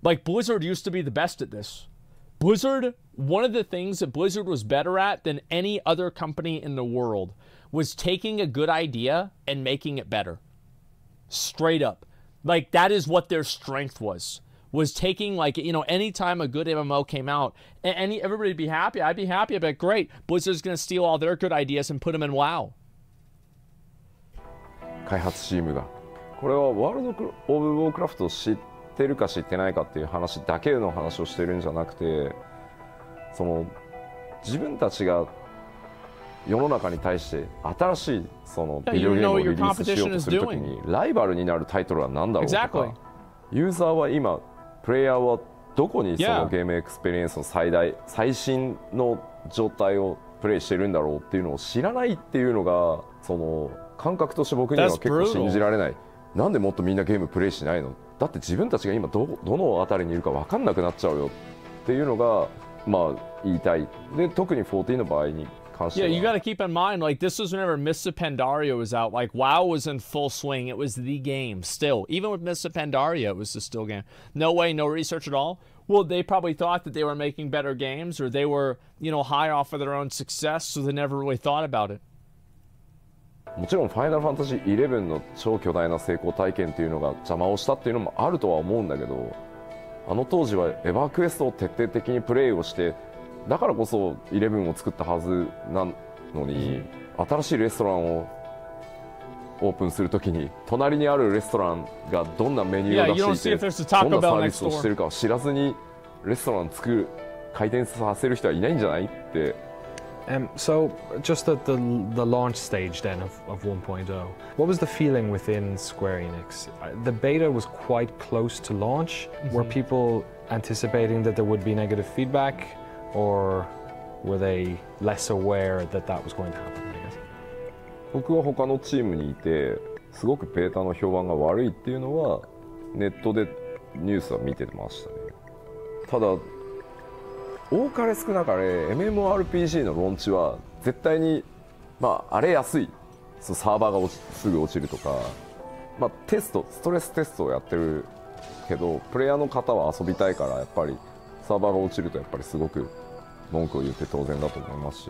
Like, Blizzard used to be the best at this. Blizzard, one of the things that Blizzard was better at than any other company in the world was taking a good idea and making it better. Straight up. Like, that is what their strength was taking, like, you know, anytime a good MMO came out, and everybody'd be happy. I'd be happy. I'd be like, great, Blizzard's going to steal all their good ideas and put them in WoW. 開発チームがこれはワールド・オブ・ウォークラフトを知ってるか知ってないかっていう話だけの話をしてるんじゃなくて、その自分たちが世の中に対して新しいそのビデオゲームをリリースしようとするときにライバルになるタイトルは何だろうとか、ユーザーは今プレイヤーはどこにそのゲームエクスペリエンスの最新の状態をプレイしてるんだろうっていうのを知らないっていうのがその感覚として僕には結構信じられない。なんでもっとみんなゲームプレイしないの？だって自分たちが今どの辺りにいるか分かんなくなっちゃうよっていうのがまあ言いたい。で特に14の場合に。Yeah, you got to keep in mind, like, this was whenever Mists of Pandaria was out. Like, WoW was in full swing. It was the game still. Even with Mists of Pandaria, it was the still game. No way, no research at all. Well, they probably thought that they were making better games, or they were, you know, high off of their own success, so they never really thought about it. もちろんファイナルファンタジー11の超巨大な成功体験っていうのが邪魔をしたっていうのもあるとは思うんだけど、あの当時はエヴァークエストを徹底的にプレイをしてだからこそ11を作ったはずなのに、新しいレストランをオープンするときに隣にあるレストランがどんなメニューを出していてどんなサービスをしてるかを知らずにレストラン開店させる人はいないんじゃないって。So, just at the launch stage then of 1.0, what was the feeling within Square Enix? The beta was quite close to launch. Were people anticipating that there would be negative feedback, or were they less aware that that was going to happen? I guess. 僕は他のチームにいて、すごくベータの評判が悪いっていうのはネットでニュースは見てましたね。ただ多かれ少なかれ MMORPG のローンチは絶対にまあ荒れやすい、サーバーがすぐ落ちるとか、まあストレステストをやってるけどプレイヤーの方は遊びたいからやっぱりサーバーが落ちるとやっぱりすごく文句を言って当然だと思いますし、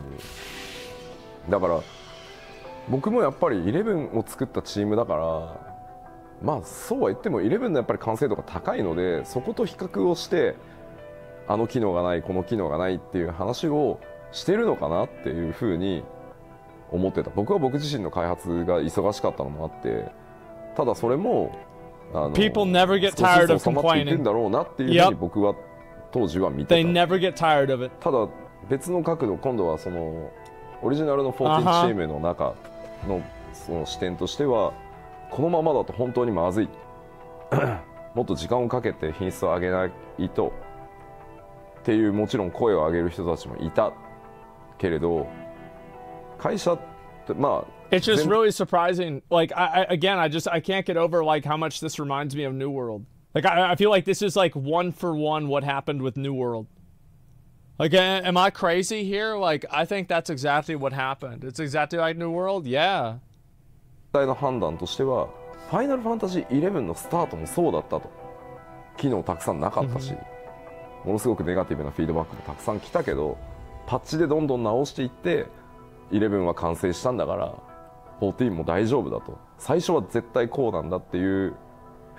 だから僕もやっぱり11を作ったチームだからまあそうは言っても11のやっぱり完成度が高いのでそこと比較をしてあの機能がないこの機能がないっていう話をしてるのかなっていうふうに思ってた。僕は僕自身の開発が忙しかったのもあってただそれもPeople never get tired of complaining 少しずつ収まっていくんだろうなっていうふうに僕は当時は見てた。They never get tired of it. ただ別の角度今度はそのオリジナルの14チームの中のその視点としてはこのままだと本当にまずいもっと時間をかけて品質を上げないとっていうもちろん声を上げる人たちもいたけれど会社ってまあ It's just really surprising. Like I can't get over like how much this reminds me of New World. Like I feel like this is like one for one what happened with New World. Like am I crazy here? Like I think that's exactly what happened. It's exactly like New World. Yeah. の判断としてはファイナルファンタジー11のスタートもそうだったと。機能たくさんなかったし、ものすごくネガティブなフィードバックもたくさん来たけどパッチでどんどん直していって11は完成したんだから14も大丈夫だと最初は絶対こうなんだっていう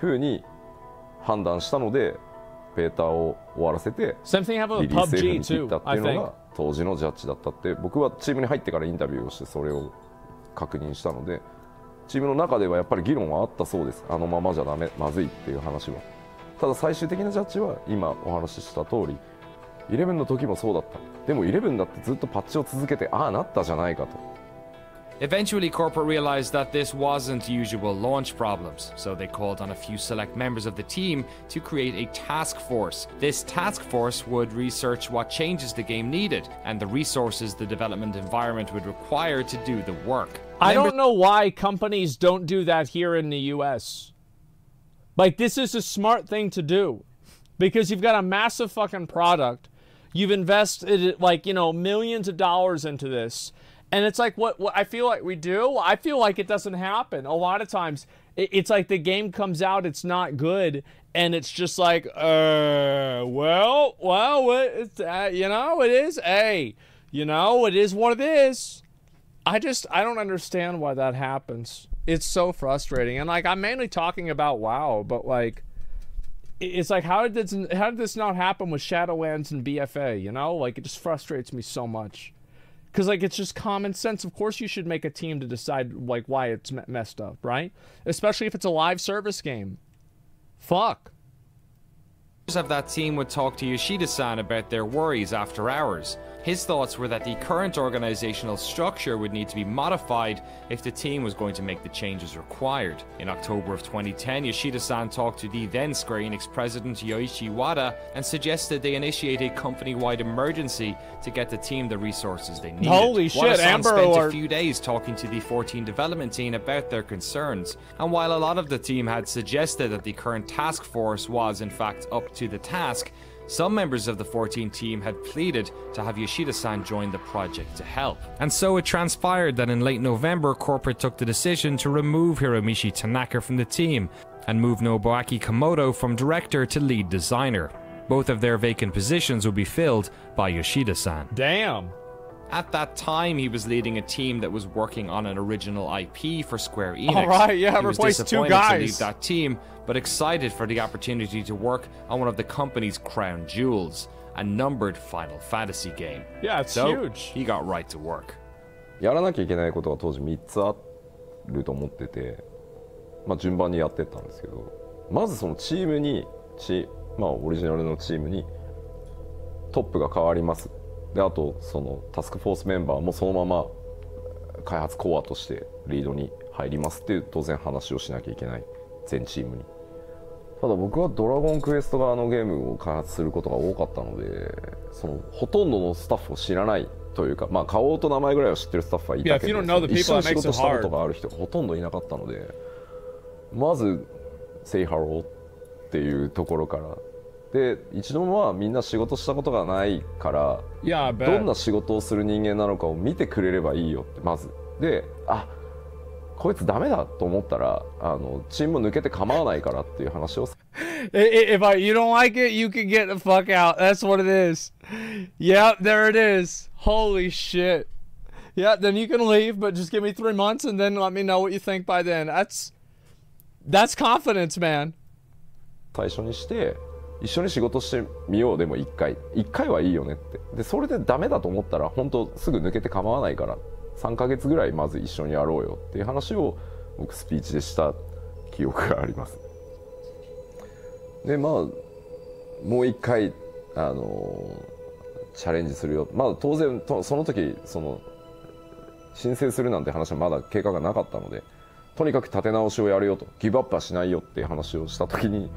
風に判断したのでベータを終わらせてリリースFに切ったっていうのが当時のジャッジだったって僕はチームに入ってからインタビューをしてそれを確認したのでチームの中ではやっぱり議論はあったそうです。あのままじゃダメまずいっていう話は。ただ最終的なジャッジは今お話しした通り11の時もそうだった。でも11だってずっとパッチを続けてああなったじゃないかと。Eventually, corporate realized that this wasn't usual launch problems, so they called on a few select members of the team to create a task force. This task force would research what changes the game needed and the resources the development environment would require to do the work. I don't know why companies don't do that here in the US. Like, this is a smart thing to do. Because you've got a massive fucking product. You've invested, like, you know, millions of dollars into this. And it's like what I feel like we do. I feel like it doesn't happen. A lot of times, it's like the game comes out, it's not good, and it's just like, well, it's, you know, it is, you know, it is what it is. I don't understand why that happens. It's so frustrating. And, like, I'm mainly talking about WoW, but, like, it's like, how did this not happen with Shadowlands and BFA, you know? Like, it just frustrates me so much. Because, like, it's just common sense. Of course you should make a team to decide, like, why it's messed up, right? Especially if it's a live service game. Fuck. Of that team would talk to Yoshida-san about their worries after hours. His thoughts were that the current organizational structure would need to be modified if the team was going to make the changes required. In October of 2010, Yoshida-san talked to the then Square Enix president Yoichi Wada and suggested they initiate a company-wide emergency to get the team the resources they needed. Holy shit, Amber spent Alert. a few days talking to the 14 development team about their concerns, and while a lot of the team had suggested that the current task force was in fact up to the task, some members of the 14 team had pleaded to have Yoshida-san join the project to help. And so it transpired that in late November, corporate took the decision to remove Hiromichi Tanaka from the team and move Nobuaki Komodo from director to lead designer. Both of their vacant positions would be filled by Yoshida-san. Damn. At that time, he was leading a team that was working on an original IP for Square Enix. All right, yeah, he was replaced two disappointed guys. to leave that team, but excited for the opportunity to work on one of the company's crown jewels, a numbered Final Fantasy game. Yeah, it's so huge. He got right to work. やらなきゃいけないことが当時3つあると思ってて、まあ順番にやってったんですけど、まずそのチームにまあオリジナルのチームにトップが変わります。であとそのタスクフォースメンバーもそのまま開発コアとしてリードに入りますっていう当然話をしなきゃいけない全チームに。ただ僕はドラゴンクエスト側のゲームを開発することが多かったので、そのほとんどのスタッフを知らないというか、まあ顔と名前ぐらいは知ってるスタッフはいたけど、一緒に仕事したことがある人がほとんどいなかったので、まず「Say hello」っていうところから。で一度もみんな仕事したことがないから、どんな仕事をする人間なのかを見てくれればいいよってまずで、あ、こいつダメだと思ったらチームを抜けて構わないからっていう話を。If you don't like it, you can get the fuck out. That's what it is. Yeah, there it is. Holy shit. Yeah, then you can leave, but just give me 3 months and then let me know what you think by then. That's confidence, man. 最初にして。一緒に仕事してみようでも1回はいいよねって。でそれでダメだと思ったら本当すぐ抜けて構わないから3ヶ月ぐらいまず一緒にやろうよっていう話を僕スピーチでした記憶があります。でまあもう1回チャレンジするよ。まあ当然その時その申請するなんて話はまだ計画がなかったので、とにかく立て直しをやるよと、ギブアップはしないよっていう話をした時に。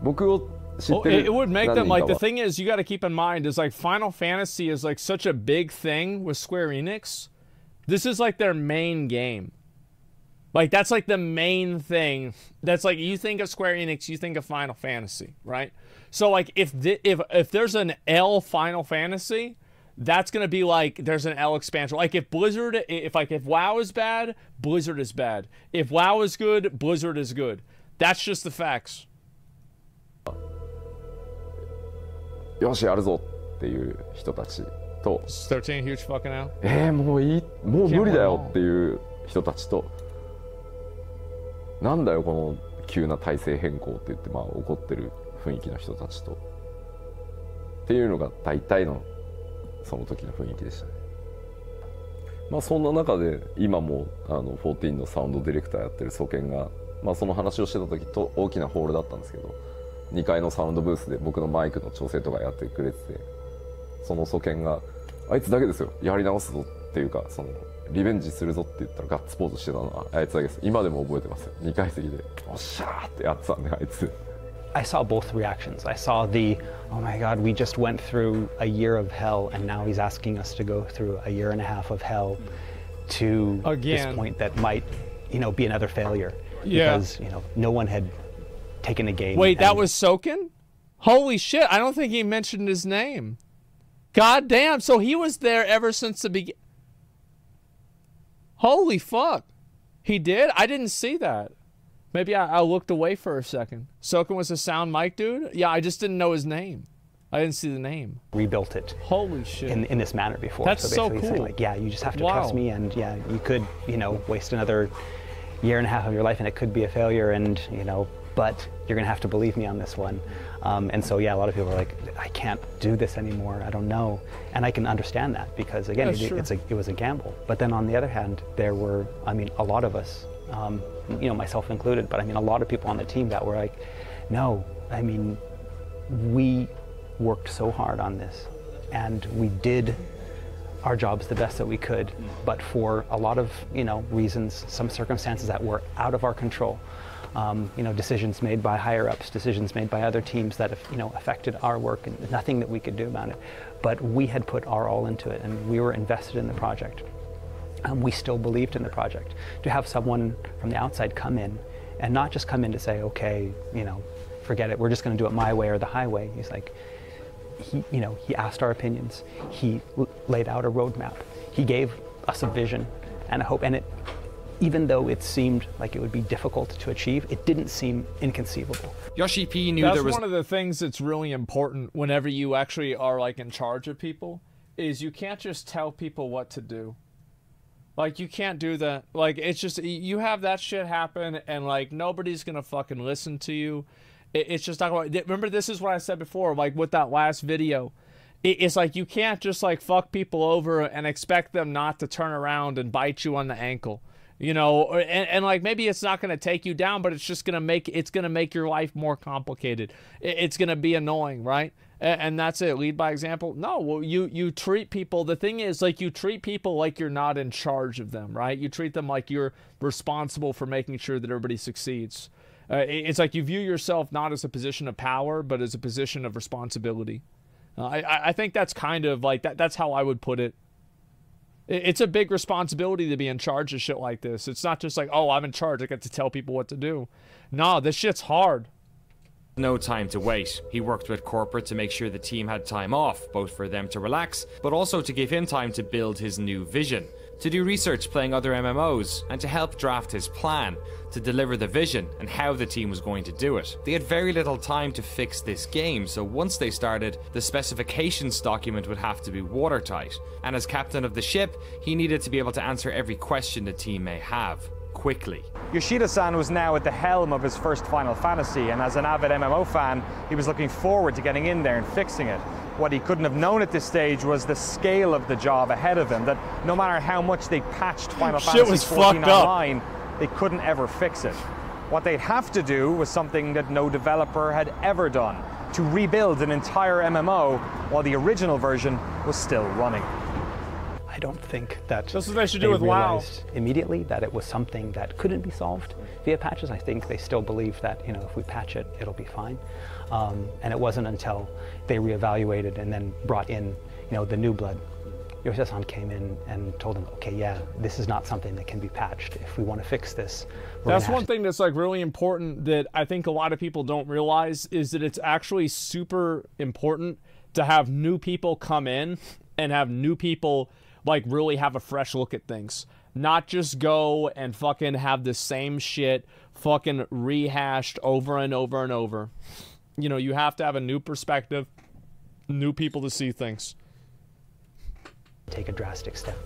It would make them like, the thing is, you got to keep in mind is like Final Fantasy is like such a big thing with Square Enix. This is like their main game. Like that's like the main thing. That's like, you think of Square Enix, you think of Final Fantasy, right? So like if there's an L Final Fantasy, that's gonna be like there's an L expansion. Like if Blizzard, if WoW is bad, Blizzard is bad. If WoW is good, Blizzard is good. That's just the facts. よしやるぞっていう人たちと、13 huge fucking out. もういい、もう無理だよっていう人たちと、なんだよこの急な体制変更って言ってまあ怒ってる雰囲気の人たちとっていうのが大体のその時の雰囲気でしたね。まあそんな中で今も14のサウンドディレクターやってるソケンが、まあその話をしてた時と大きなホールだったんですけど。2階のサウンドブースで僕のマイクの調整とかやってくれてて、そのソケンがあいつだけですよやり直すぞっていうか、そのリベンジするぞって言ったらガッツポーズしてたのはあいつだけです。今でも覚えてますよ。2階席でおっしゃーってやってたんであいつ。I saw both reactions. I saw the, oh my God, we just went through a year of hell and now he's asking us to go through a year and a half of hell to this point that might, you know, be another failure. Because, you know, no one had taken a game. Wait, that was Soken? Holy shit, I don't think he mentioned his name. God damn, so he was there ever since the beginning. Holy fuck. He did? I didn't see that. Maybe I looked away for a second. Soken was a sound mic dude? Yeah, I just didn't know his name. I didn't see the name. Rebuilt it. Holy shit. In this manner before. That's so basically cool. Saying, like, yeah, you just have to trust me, and yeah, you could, you know, waste another year and a half of your life and it could be a failure, and, you know, but you're gonna have to believe me on this one. And so, yeah, a lot of people are like, I can't do this anymore, I don't know. And I can understand that because, again, it was a gamble. But then on the other hand, there were, I mean, a lot of us, you know, myself included, but I mean, a lot of people on the team that were like, no, I mean, we worked so hard on this and we did our jobs the best that we could, but for a lot of, you know, reasons, some circumstances that were out of our control, you know, decisions made by higher ups, decisions made by other teams that, you know, affected our work, and nothing that we could do about it. But we had put our all into it and we were invested in the project. We still believed in the project. To have someone from the outside come in and not just come in to say, okay, you know, forget it, we're just going to do it my way or the highway. He's like, he asked our opinions. He laid out a roadmap. He gave us a vision and a hope. And it, even though it seemed like it would be difficult to achieve, it didn't seem inconceivable. Yoshi P knew there was one of the things that's really important whenever you actually are like in charge of people, is you can't just tell people what to do. Like, you can't do that. Like, it's just, you have that shit happen and like nobody's gonna fucking listen to you. It's just not going. Remember, this is what I said before, like with that last video. It's like you can't just like fuck people over and expect them not to turn around and bite you on the ankle, you know. And like maybe it's not going to take you down, but it's just going to make your life more complicated. It's going to be annoying, right? And that's it. Lead by example. No, well, you treat people. The thing is, like, you treat people like you're not in charge of them, right? You treat them like you're responsible for making sure that everybody succeeds. It's like you view yourself not as a position of power, but as a position of responsibility. I think that's kind of like, that's how I would put it. It's a big responsibility to be in charge of shit like this. It's not just like, oh, I'm in charge, I get to tell people what to do. No, this shit's hard. No time to wait. He worked with corporate to make sure the team had time off, both for them to relax, but also to give him time to build his new vision, to do research playing other MMOs, and to help draft his plan, to deliver the vision and how the team was going to do it. They had very little time to fix this game, so once they started, the specifications document would have to be watertight, and as captain of the ship, he needed to be able to answer every question the team may have, quickly. Yoshida-san was now at the helm of his first Final Fantasy, and as an avid MMO fan, he was looking forward to getting in there and fixing it. What he couldn't have known at this stage was the scale of the job ahead of him, that no matter how much they patched Final Fantasy XIV online, they couldn't ever fix it. What they'd have to do was something that no developer had ever done, to rebuild an entire MMO while the original version was still running. I don't think that that's what they should do with WoW. Immediately that it was something that couldn't be solved via patches. I think they still believe that, you know, if we patch it, it'll be fine. And it wasn't until they reevaluated and then brought in, you know, the new blood. Yoshida-san came in and told them, okay, yeah, this is not something that can be patched. If we want to fix this, that's one thing that's like really important that I think a lot of people don't realize, is that it's actually super important to have new people come in and have new people like really have a fresh look at things. Not just go and fucking have the same shit fucking rehashed over and over and over. You know, you have to have a new perspective, new people to see things. Take a drastic step.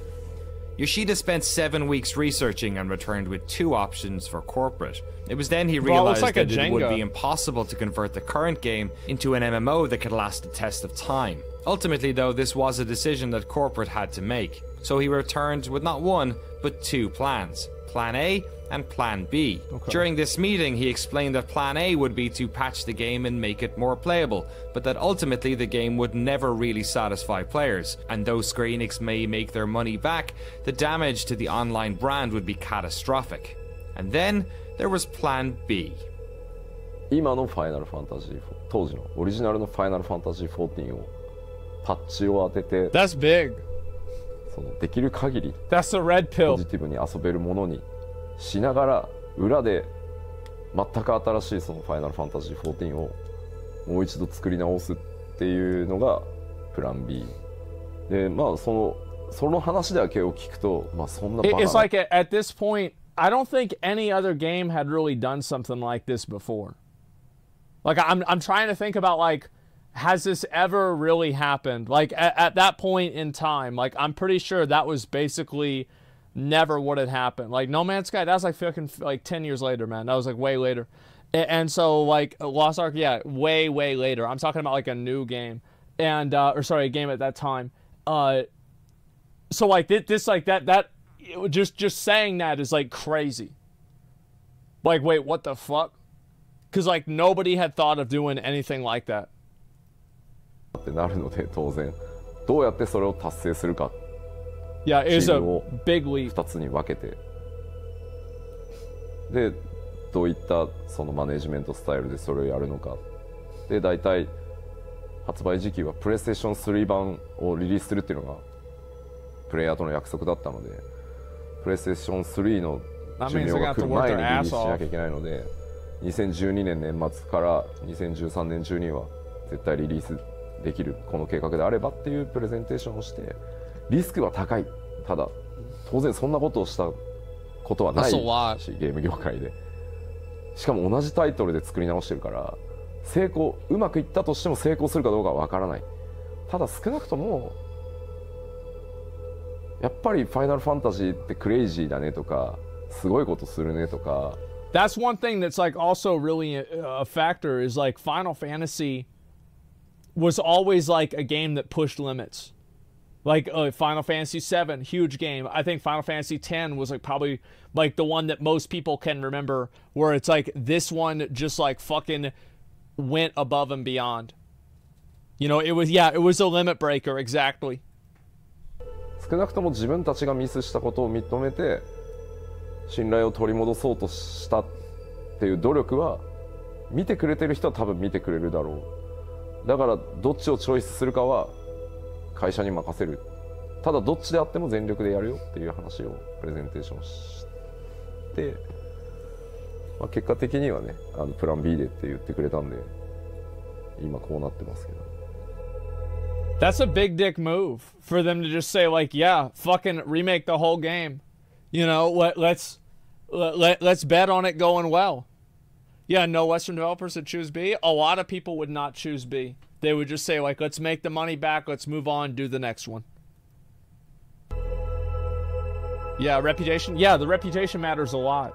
Yoshida spent 7 weeks researching and returned with 2 options for corporate. It was then he realized that it would be impossible to convert the current game into an MMO that could last the test of time. Ultimately, though, this was a decision that corporate had to make. So he returned with not 1, but 2 plans. Plan A and Plan B. Okay. During this meeting, he explained that Plan A would be to patch the game and make it more playable, but that ultimately the game would never really satisfy players, and though Square Enix may make their money back, the damage to the online brand would be catastrophic. And then there was Plan B. 今のファイナルファンタジー4、当時のオリジナルのファイナルファンタジー14をパッチを当てて、That's big. そのできる限り That's the red pill. ポジティブに遊べるものにしながら裏で全く新しいそのファイナルファンタジー14をもう一度作り直すっていうのがプラン B で、まあその話だけを聞くと、まあそんなバカな。It's like at this point, I don't think any other game had really done something like this before. Like I'm trying to think about like, has this ever really happened? Like at that point in time, like I'm pretty sure that was basically never what had happened. Like No Man's Sky, that was like fucking like 10 years later, man. That was like way later. And so like Lost Ark, yeah, way later. I'm talking about like a new game, and or sorry, a game at that time. So like this like that just saying that is like crazy. Like wait, what the fuck? Because like nobody had thought of doing anything like that. ってなるので当然どうやってそれを達成するか。Yeah, it is a big leap. 2つに分けて、でどういったそのマネジメントスタイルでそれをやるのか。で大体発売時期はプレイステーション3版をリリースするっていうのがプレイヤーとの約束だったので、プレイステーション3の寿命が来る前にリリースしなきゃいけないので、2012年年末から2013年中には絶対リリースできるこの計画であればっていうプレゼンテーションをして、リスクは高い。ただ当然そんなことをしたことはないし、ゲーム業界でしかも同じタイトルで作り直してるから、成功うまくいったとしても成功するかどうかはわからない。ただ少なくともやっぱりファイナルファンタジーってクレイジーだねとかすごいことするねとか。That's one thing that's like also really a factor is like Final Fantasy was always like a game that pushed limits. Like Final Fantasy VII, huge game. I think Final Fantasy X was like probably like the one that most people can remember, where it's like this one just like fucking went above and beyond. You know, it was a limit breaker, exactly. 少なくとも自分たちがミスしたことを認めて信頼を取り戻そうとしたっていう努力は見てくれてる人は多分見てくれるだろう。だからどっちをチョイスするかは会社に任せる。ただどっちであっても全力でやるよっていう話をプレゼンテーションして、まあ、結果的にはねプラン B でって言ってくれたんで今こうなってますけど。That's a big dick move for them to just say like, yeah, fucking remake the whole game. You know, let's bet on it going well. Yeah, no Western developers would choose B. A lot of people would not choose B. They would just say like, let's make the money back, let's move on, do the next one. Yeah, reputation. Yeah, the reputation matters a lot.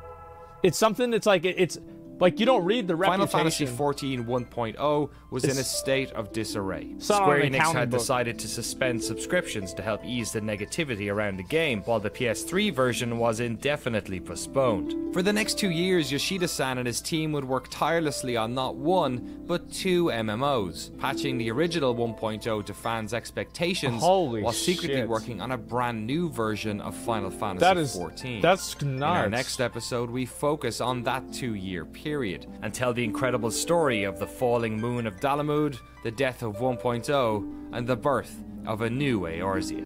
It's something that's like, it's like you don't read the reputation. Final Fantasy XIV 1.0 was in a state of disarray. Square Enix had decided to suspend subscriptions to help ease the negativity around the game, while the PS3 version was indefinitely postponed. For the next 2 years, Yoshida-san and his team would work tirelessly on not one, but 2 MMOs, patching the original 1.0 to fans' expectations, while secretly working on a brand new version of Final Fantasy XIV. That's nuts. In our next episode, we focus on that 2-year period and tell the incredible story of the falling moon of Dalamud, the death of 1.0, and the birth of a new Eorzea.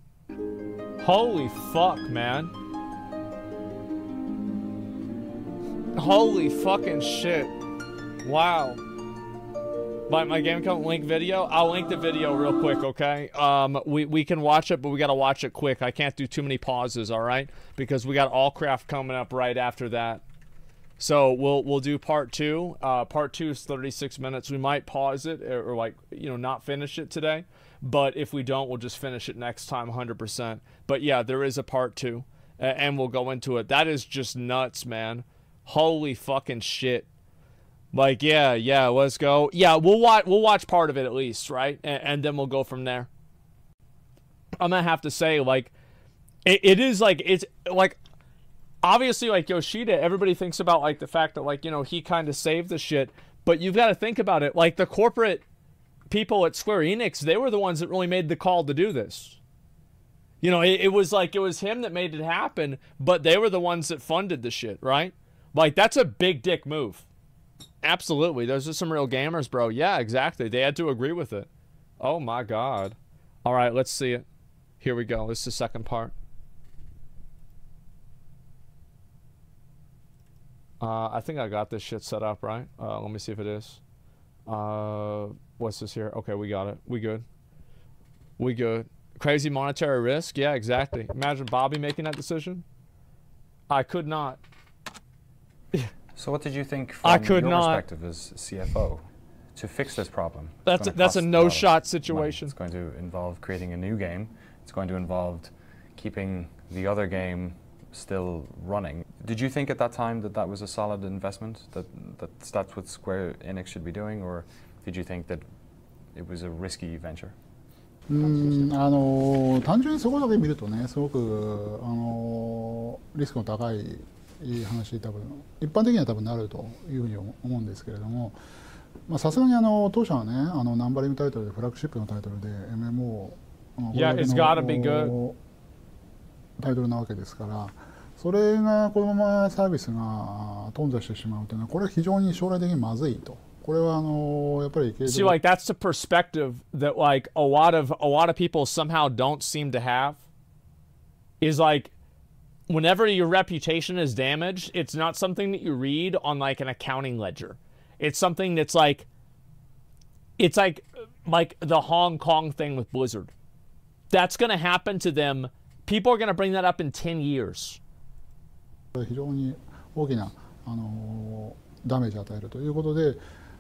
Holy fuck, man. Holy fucking shit. Wow. My game account link video? I'll link the video real quick, okay? We can watch it, but we gotta watch it quick. I can't do too many pauses, alright? Because we got Allcraft coming up right after that. So we'll do part 2. Part 2 is 36 minutes. We might pause it or like, you know, not finish it today. But if we don't, we'll just finish it next time 100%. But yeah, there is a part 2. And we'll go into it. That is just nuts, man. Holy fucking shit. Like, yeah, let's go. Yeah, we'll watch part of it at least, right? And then we'll go from there. I'm gonna have to say, like, it is like, it's like, obviously, like, Yoshida, everybody thinks about, like, the fact that, like, you know, he kind of saved the shit. But you've got to think about it. Like, the corporate people at Square Enix, they were the ones that really made the call to do this. You know, it was like, it was him that made it happen, but they were the ones that funded the shit, right? Like, that's a big dick move. Absolutely. Those are some real gamers, bro. Yeah, exactly. They had to agree with it. Oh, my God. All right, let's see it. Here we go. This is the second part. I think I got this shit set up, right? Let me see if it is. What's this here? Okay, we got it. We good. We good. Crazy monetary risk? Yeah, exactly. Imagine Bobby making that decision. I could not. So what did you think from your perspective as CFO to fix this problem? That's a no-shot situation. It's going to involve creating a new game. It's going to involve keeping the other game still running. Did you think at that time that that was a solid investment, that's what Square Enix should be doing, or did you think that it was a risky venture? 単純にそこだけ見るとね、すごくリスクの高い話、多分一般的には多分なるというふうに思うんですけれども、さすがに当社はね、ナンバリングタイトルでフラッグシップのタイトルで MMO タイトルなわけですから、それがこのままサービスが頓挫してしまうというのは、これは非常に将来的にまずいと。これはやっぱり See, like that's the perspective that like a lot of people somehow don't seem to have. Is like whenever your reputation is damaged, it's not something that you read on like an accounting ledger. It's something that's like the Hong Kong thing with Blizzard. That's going to happen to them. People are going to bring that up in 10 years. 非常に大きなダメージを与えるということで、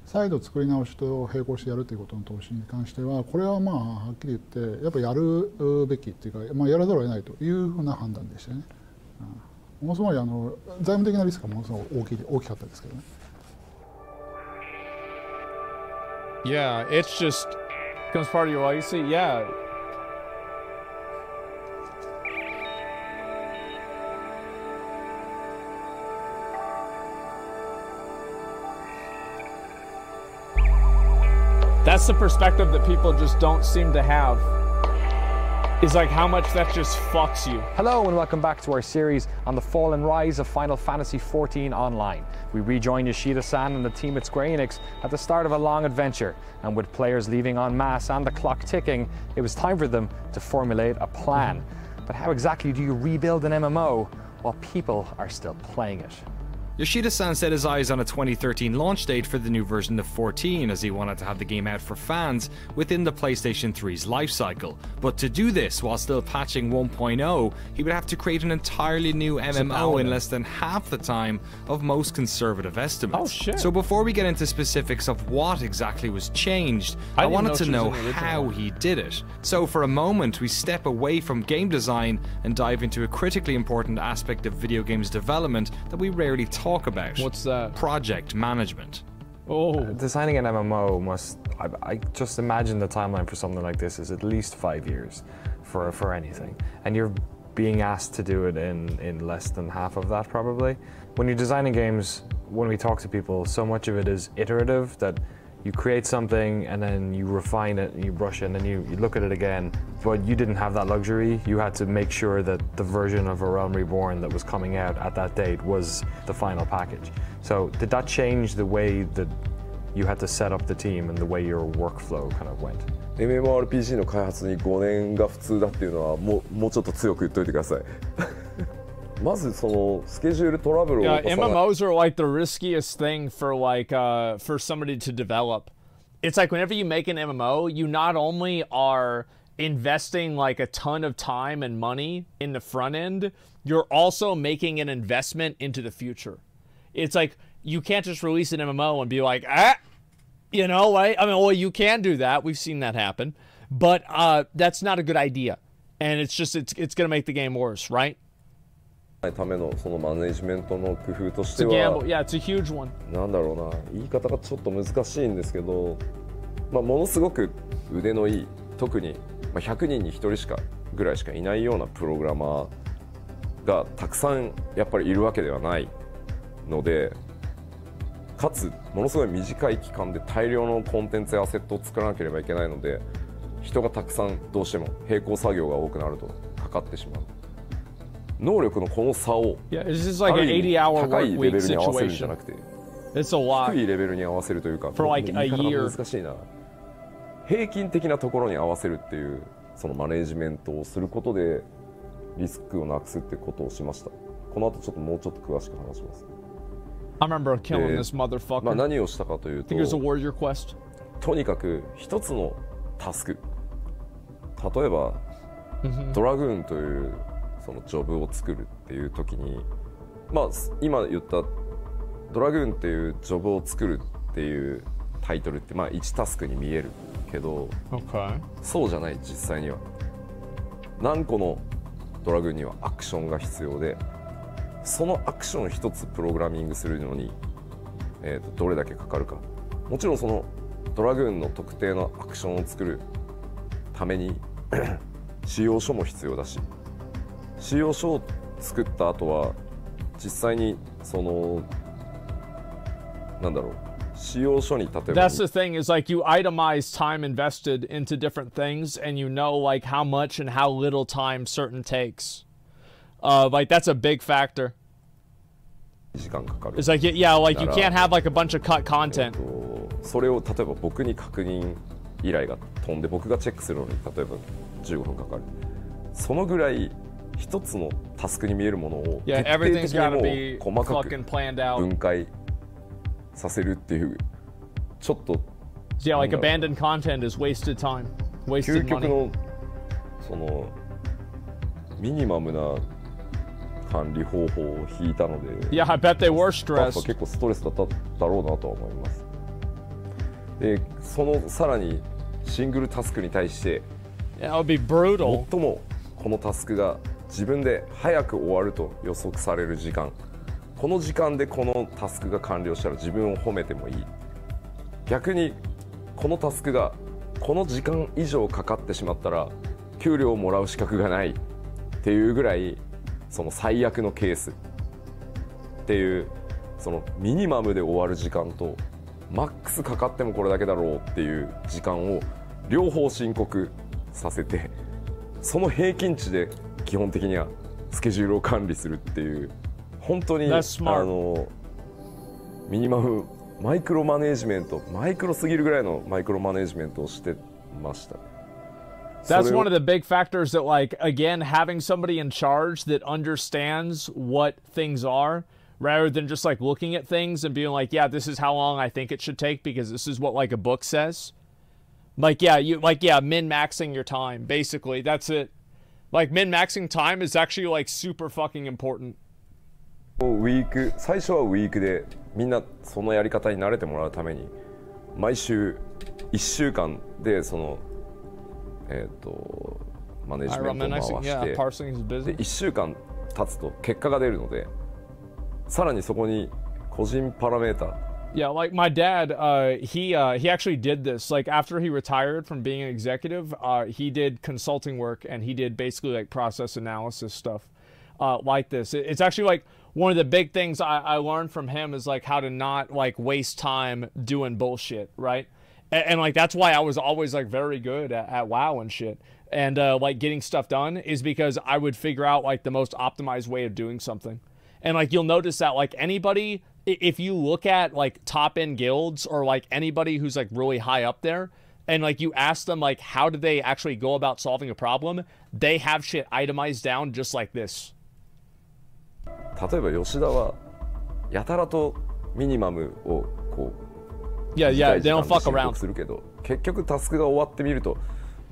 再度作り直しと並行してやるということの投資に関しては、これははっきり言ってやっぱりやるべきっていうか、やらざるを得ないというふうな判断でしたね。ものすごい財務的なリスクがものすごい大きかったですけどね。Yeah, it's just becomes part of your legacy. Yeah. That's the perspective that people just don't seem to have. Is like how much that just fucks you. Hello and welcome back to our series on the fall and rise of Final Fantasy XIV Online. We rejoin Yoshida-san and the team at Square Enix at the start of a long adventure, and with players leaving en masse and the clock ticking, it was time for them to formulate a plan. But how exactly do you rebuild an MMO while people are still playing it? Yoshida-san set his eyes on a 2013 launch date for the new version of 14, as he wanted to have the game out for fans within the PlayStation 3's lifecycle. But to do this while still patching 1.0, he would have to create an entirely new MMO in less than half the time of most conservative estimates. Oh shit. So before we get into specifics of what exactly was changed, I wanted to know how he did it. So for a moment, we step away from game design and dive into a critically important aspect of video games development that we rarely talk about. What's that? Project management. Oh. Designing an MMO must, I just imagine the timeline for something like this is at least 5 years for anything. And you're being asked to do it in less than half of that probably. When you're designing games, when we talk to people, so much of it is iterative, that you create something and then you refine it and you brush it and then you look at it again, but you didn't have that luxury. You had to make sure that the version of A Realm Reborn that was coming out at that date was the final package. So did that change the way that you had to set up the team and the way your workflow kind of went? MMORPG の開発に5年が普通だっていうのはもうちょっと強く言っといてください。まずそのスケジュールトラブルを MMOs are like the riskiest thing for for somebody to develop. It's like whenever you make an MMO, you not only are investing like a ton of time and money in the front end, you're also making an investment into the future. It's like you can't just release an MMO and be like, you know, right? I mean, well, you can do that. We've seen that happen, but that's not a good idea, and it's going to make the game worse, right? ためのそのマネジメントの工夫としては、yeah, it's a huge one. なんだろうな、言い方がちょっと難しいんですけど、ものすごく腕のいい、特に100人に1人ぐらいしかいないようなプログラマーがたくさんやっぱりいるわけではないので、かつものすごい短い期間で大量のコンテンツやアセットを作らなければいけないので、人がたくさんどうしても並行作業が多くなるとかかってしまう。能力のこの差を高いレベルに合わせるんじゃなくて、低いレベルに合わせるというか、言い方が難しいな。平均的なところに合わせるっていうそのマネジメントをすることでリスクをなくすってことをしました。この後ちょっともうちょっと詳しく話します。I remember killing this motherfucker. 何をしたかというと、I think it was a warrior quest. とにかく一つのタスク、例えば、ドラグーンというそのジョブを作るっていう時に、まあ今言ったドラグーンっていうジョブを作るっていうタイトルってまあ1タスクに見えるけど、そうじゃない実際には。何個のドラグーンにはアクションが必要で、そのアクション一つプログラミングするのに、どれだけかかるか。もちろんそのドラグーンの特定のアクションを作るために仕様書も必要だし、仕様書を作った後は実際にそのなんだろう、仕様書に例えば That's the thing is like you itemize time invested into different things and you know like how much and how little time certain takes. Like that's a big factor. 時間かかる。It's like yeah, like you can't have like a bunch of cut content. それを例えば僕に確認依頼が飛んで僕がチェックするのに例えば15分かかる。そのぐらい一つのタスクに見えるものを徹底的にもう細かく分解させるっていうちょっと Yeah, like abandoned content is wasted time, wasted money. 究極のそのミニマムな管理方法を引いたので、Yeah, I bet they were stressed. 結構ストレスだっただろうなとは思います。で、そのさらにシングルタスクに対して、Yeah, it would be brutal. 最もこのタスクが自分で早く終わると予測される時間、この時間でこのタスクが完了したら自分を褒めてもいい。逆にこのタスクがこの時間以上かかってしまったら給料をもらう資格がないっていうぐらいその最悪のケースっていうそのミニマムで終わる時間とマックスかかってもこれだけだろうっていう時間を両方申告させて、その平均値で基本的にはスケジュールを管理するっていう本当にミニマムマイクロマネージメント、マイクロすぎるぐらいのマイクロマネージメントをしてました。That's one of the big factors that, like, again, having somebody in charge that understands what things are rather than just, like, looking at things and being like, yeah, this is how long I think it should take because this is what, like, a book says. Like, yeah, min-maxing your time, basically. That's it. Like, min-maxing time is actually, like, super fucking important. ウィーク、最初はウィークでみんなそのやり方に慣れてもらうために毎週1週間でそのマネジメントを回してで1週間経つと結果が出るので、さらにそこに個人パラメータ。Yeah, like my dad, he actually did this. Like after he retired from being an executive, he did consulting work and he did basically like process analysis stuff like this. It's actually like one of the big things I learned from him is like how to not like waste time doing bullshit, right? And like that's why I was always like very good at WoW and shit. And like getting stuff done is because I would figure out like the most optimized way of doing something. And like you'll notice that like anybody, if you look at like top end guilds or like anybody who's like really high up there and like you ask them like how do they actually go about solving a problem, they have shit itemized down just like this. 例えば吉田はやたらとミニマムをこうthey don't fuck around するけど、結局タスクが終わってみると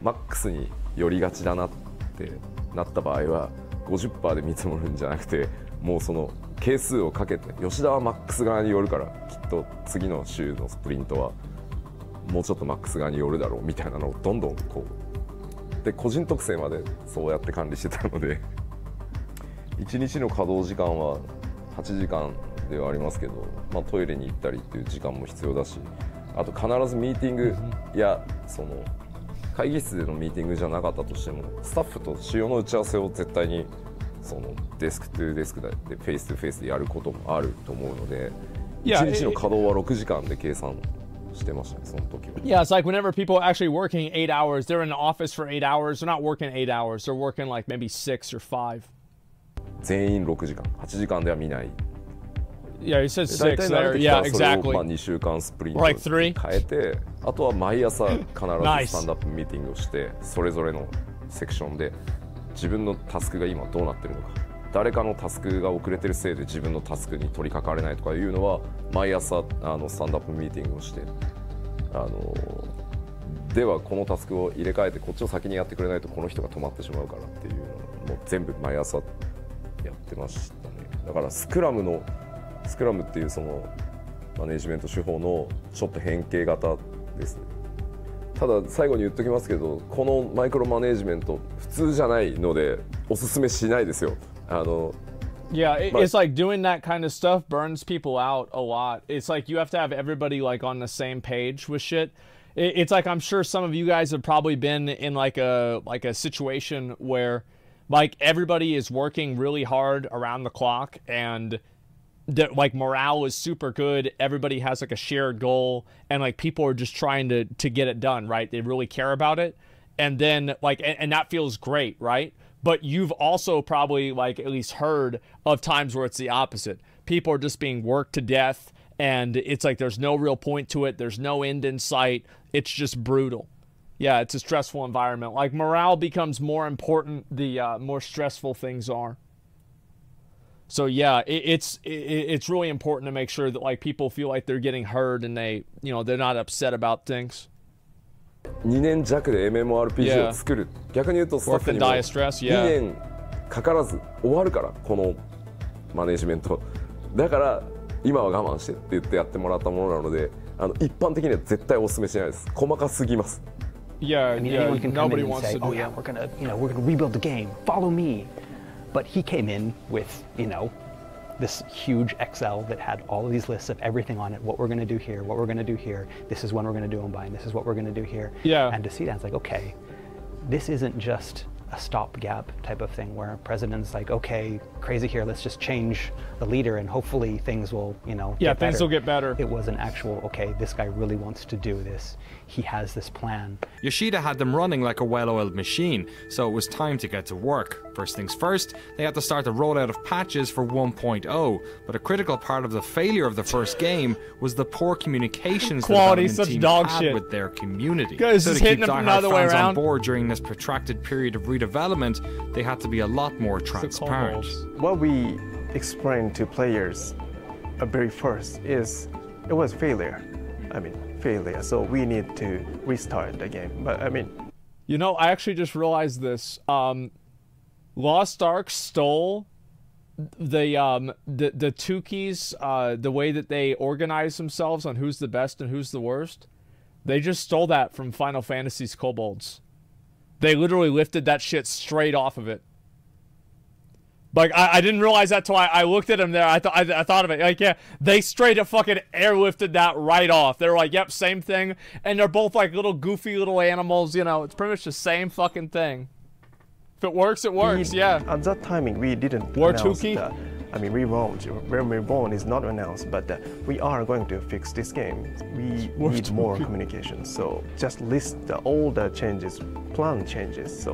マックスに寄りがちだなってなった場合は 50% で見積もるんじゃなくて、もうその係数をかけて吉田はマックス側に寄るからきっと次の週のスプリントはもうちょっとマックス側に寄るだろうみたいなのをどんどんこうで個人特性までそうやって管理してたので1日の稼働時間は8時間ではありますけど、まあ、トイレに行ったりっていう時間も必要だし、あと必ずミーティングやその会議室でのミーティングじゃなかったとしてもスタッフと主要の打ち合わせを絶対にそのデスクトゥデスクでフェイストゥフェイスでやることもあると思うので、1日の稼働は6時間で計算してましたね、その時は。Yeah, it's like whenever people are actually working 8 hours, they're in the office for 8 hours, they're not working 8 hours, they're working like maybe 6 or 5. 全員6時間、8時間では見ない。Yeah, he said 6 there. Yeah, exactly. 2週間スプリントに変えて、あとは毎朝必ずスタンドアップミーティングをして、それぞれのセクションで自分のタスクが今どうなってるのか、誰かのタスクが遅れてるせいで自分のタスクに取り掛かれないとかいうのは毎朝スタンドアップミーティングをしてではこのタスクを入れ替えてこっちを先にやってくれないとこの人が止まってしまうからっていうのをもう全部毎朝やってましたね。だからスクラムっていうそのマネジメント手法のちょっと変形型ですね。ただ最後に言っときますけどこのマイクロマネジメント普通じゃないのでおすすめしないですよ。Yeah, it's like doing that kind of stuff burns people out a lot. It's like you have to have everybody like on the same page with shit. It's like I'm sure some of you guys have probably been in like a situation where like everybody is working really hard around the clock and like morale is super good. Everybody has like a shared goal and like people are just trying to get it done, right? They really care about it. And then like and that feels great, right? But you've also probably like at least heard of times where it's the opposite. People are just being worked to death and it's like there's no real point to it. There's no end in sight. It's just brutal. Yeah, it's a stressful environment. Like morale becomes more important the more stressful things are. So yeah, it's really important to make sure that like people feel like they're getting heard and they, you know, they're not upset about things. 2年弱で MMORPG を作る。逆に言うとスタッフにも2年かからず終わるからこのマネジメント。だから今は我慢してって言ってやってもらったものなので、一般的には絶対お勧めしないです。細かすぎます。Yeah, anyone can come in and say, "Oh yeah, we're gonna rebuild the game. Follow me." But he came in with, this huge Excel that had all of these lists of everything on it, what we're going to do here, what we're going to do here, this is when we're going to do them by, and this is what we're going to do here. Yeah. And to see that, it's like, okay, this isn't just a stopgap type of thing where president's like, okay, crazy here, let's just change the leader and hopefully things will, get things will get better. It was an actual, okay, this guy really wants to do this. He has this plan. Yoshida had them running like a well-oiled machine, so it was time to get to work. First things first, they had to start the rollout of patches for 1.0, but a critical part of the failure of the first game was the poor communications the development team had with their community. So to keep diehard fans on board during this protracted period of redevelopment, they had to be a lot more transparent. What we explained to players at very first is it was failure. Failure. So we need to restart the game. But I actually just realized this. Lost Ark stole the Tukis, the way that they organize themselves on who's the best and who's the worst. They just stole that from Final Fantasy's kobolds. They literally lifted that shit straight off of it. Like, I didn't realize that till I looked at him there. I thought of it. Like, yeah, they straight up fucking airlifted that right off. They were like, yep, same thing. And they're both like little goofy little animals, It's pretty much the same fucking thing. If it works, it works, yeah. At that timing, we didn't War announce Tuki? Reborn is not announced, but we are going to fix this game. We need more communication. So just list all the changes, plan changes.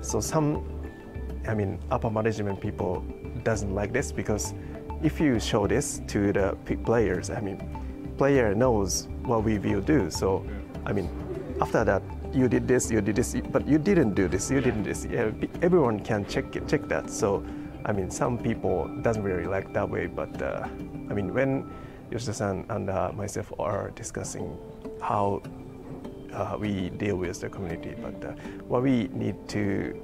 So some upper management people doesn't like this because if you show this to the players, player knows what we will do. So, after that, you did this, but you didn't do this, you didn't this. Everyone can check that. So, some people doesn't really like that way. But when Yoshida-san and myself are discussing how we deal with the community, but what we need to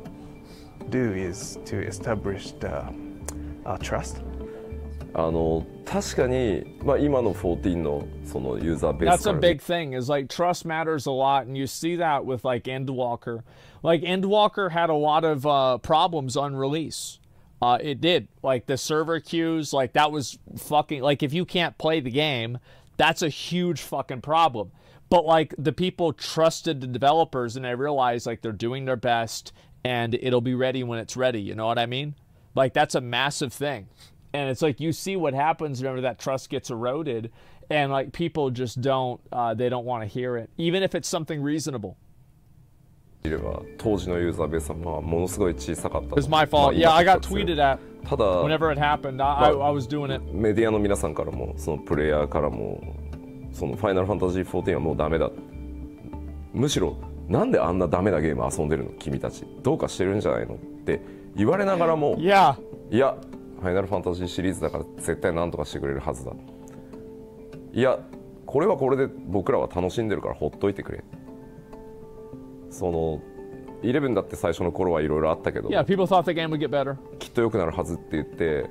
do is to establish the trust. 確かに、今の14のそのユーザーベース That's a big thing. Is like trust matters a lot, and you see that with like Endwalker. Like Endwalker had a lot of problems on release. It did. Like the server queues, like that was fucking like if you can't play the game, that's a huge fucking problem. But like the people trusted the developers, and they realized like they're doing their best. And it'll be ready when it's ready, you know what I mean? Like, that's a massive thing. And it's like, you see what happens whenever that trust gets eroded, and like, people just don't, they don't want to hear it, even if it's something reasonable. It's my fault. Yeah, I got tweeted at whenever it happened. I was doing it. メディアの皆さんからも、そのプレイヤーからも、そのファイナルファンタジー14はもうダメだ。むしろ、なんであんなダメなゲーム遊んでるの君たちどうかしてるんじゃないのって言われながらも Yeah, いやファイナルファンタジーシリーズだから絶対何とかしてくれるはずだ、いやこれはこれで僕らは楽しんでるからほっといてくれ。その11だって最初の頃はいろいろあったけど、Yeah, people thought the game would get better. きっと良くなるはずって言って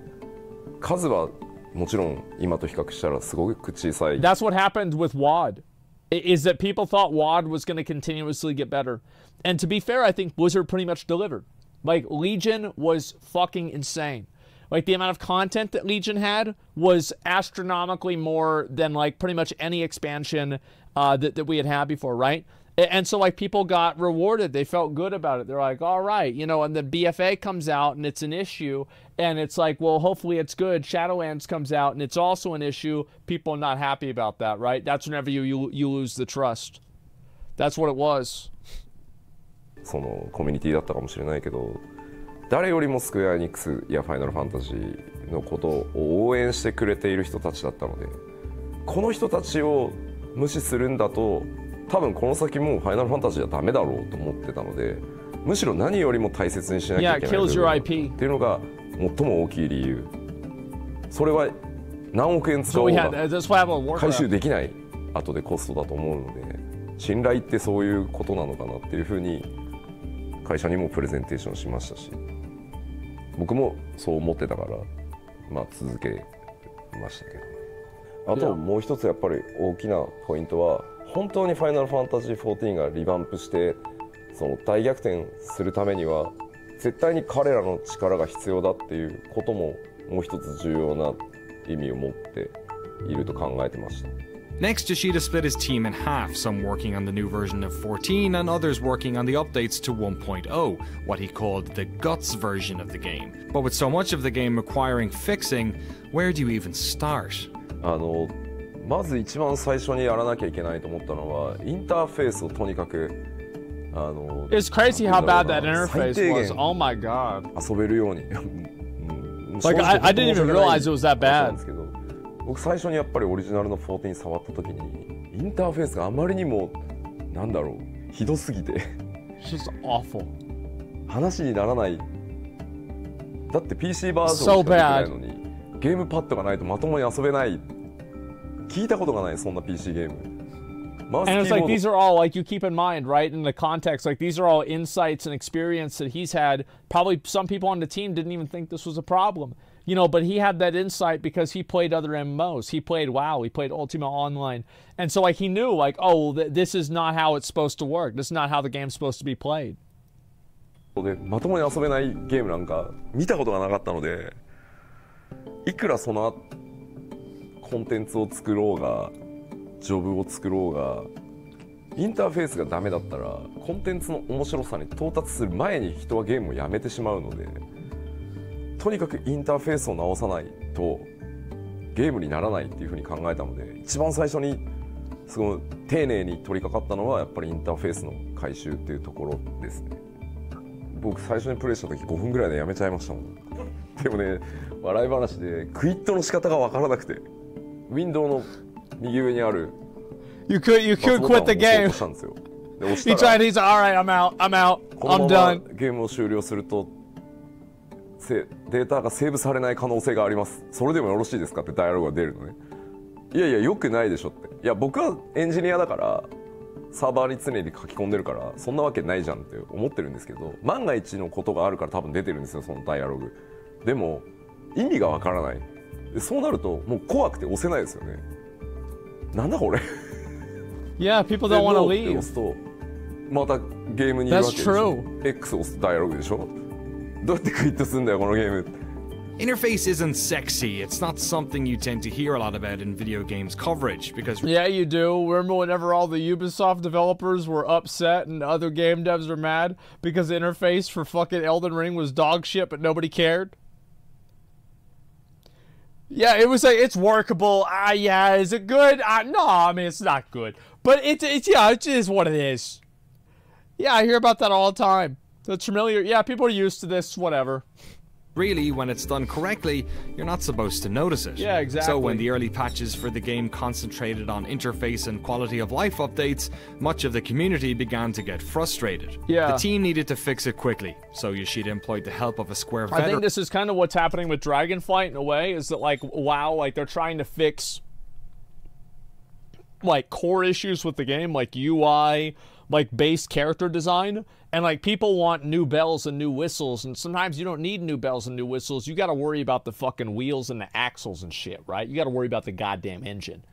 数はもちろん今と比較したらすごく小さい。 That's what happened with WoD, is that people thought WoD was going to continuously get better. And to be fair, I think Blizzard pretty much delivered. Like, Legion was fucking insane. Like, the amount of content that Legion had was astronomically more than, like, pretty much any expansion that we had had before, right? And so, like, people got rewarded. They felt good about it. They're like, all right, you know, and the BFA comes out and it's an issue. And it's like, well, hopefully it's good. Shadowlands comes out and it's also an issue. People are not happy about that, right? That's whenever you lose the trust. That's what it was. そのコミュニティだったかもしれないけど、誰よりもスクエアエニックスやファイナルファンタジーのことを応援してくれている人たちだったので、この人たちを無視するんだと多分この先もうファイナルファンタジーはダメだろうと思ってたので、むしろ何よりも大切にしなきゃいけない部分っていうのが最も大きい理由。それは何億円使おうが回収できない後でコストだと思うので、信頼ってそういうことなのかなっていうふうに会社にもプレゼンテーションしましたし、僕もそう思ってたから、まあ、続けましたけど。あともう一つやっぱり大きなポイントは、本当にファイナルファンタジー14がリバンプしてその大逆転するためには絶対に彼らの力が必要だっていうことももう一つ重要な意味を持っていると考えてました。Next, Yoshida split his team in half, some working on the new version of 14 and others working on the updates to 1.0, what he called the guts version of the game. But with so much of the game requiring fixing, where do you even start? まず一番最初にやらなきゃいけないと思ったのはインターフェースをとにかくIt's crazy how bad that interface was. Oh my god. 遊べるように。Like I didn't even realize it was that bad. 僕最初にやっぱりオリジナルの14触った時にインターフェースがあまりにもなんだろうひどすぎて It's just awful. 話にならない。だって PC バージョンしかできないのにゲームパッドがないとまともに遊べない。聞いたことがないそんな PC ゲーム。And it's like these are all, like, you keep in mind, right, in the context, like these are all insights and experience that he's had. Probably some people on the team didn't even think this was a problem, you know, but he had that insight because he played other MMOs. He played WoW, he played Ultima Online. And so, like, he knew, like, oh, this is not how it's supposed to work. This is not how the game's supposed to be played. でまともに遊べないゲームなんか見たことがなかったので、いくらそのコンテンツを作ろうがジョブを作ろうがインターフェースがダメだったらコンテンツの面白さに到達する前に人はゲームをやめてしまうので、とにかくインターフェースを直さないとゲームにならないっていうふうに考えたので、一番最初にすごい丁寧に取り掛かったのはやっぱりインターフェースの改修っていうところですね。僕最初にプレイした時5分ぐらいでやめちゃいましたもん。でもね、笑い話でクイットの仕方が分からなくて、ウィンドウの右上にある You could quit the game. He tried. He's all right. I'm out. I'm done. ゲームを終了するとデータがセーブされない可能性があります。それでもよろしいですかってダイアログが出るのね。いやいやよくないでしょって。いや僕はエンジニアだからサーバーに常に書き込んでるからそんなわけないじゃんって思ってるんですけど、万が一のことがあるから多分出てるんですよそのダイアログ。でも意味がわからない。そうなるともう怖くて押せないですよね。なんだこれ。Yeah, people don't want to leave. 押すとまたゲームにいるわけでしょ。X 押すとダイアログでしょ。どうやってクイットするんだよこのゲーム。Interface isn't sexy. It's not something you tend to hear a lot about in video games coverage because yeah, you do. Remember whenever all the Ubisoft developers were upset and other game devs were mad because the interface for fucking Elden Ring was dog shit, but nobody cared. Yeah, it was like it's workable. Yeah, is it good? No, I mean it's not good, but it's yeah, it is what it is. Yeah, I hear about that all the time. That's familiar. Yeah, people are used to this. Whatever. Really, when it's done correctly, you're not supposed to notice it. Yeah, exactly. So when the early patches for the game concentrated on interface and quality of life updates, much of the community began to get frustrated. Yeah. The team needed to fix it quickly, so Yoshida employed the help of a Square veteran. I think this is kind of what's happening with Dragonflight in a way, is that like, WoW, like they're trying to fix like core issues with the game, like UI, like base character design, and like people want new bells and new whistles, and sometimes you don't need new bells and new whistles. You got to worry about the fucking wheels and the axles and shit, right? You got to worry about the goddamn engine.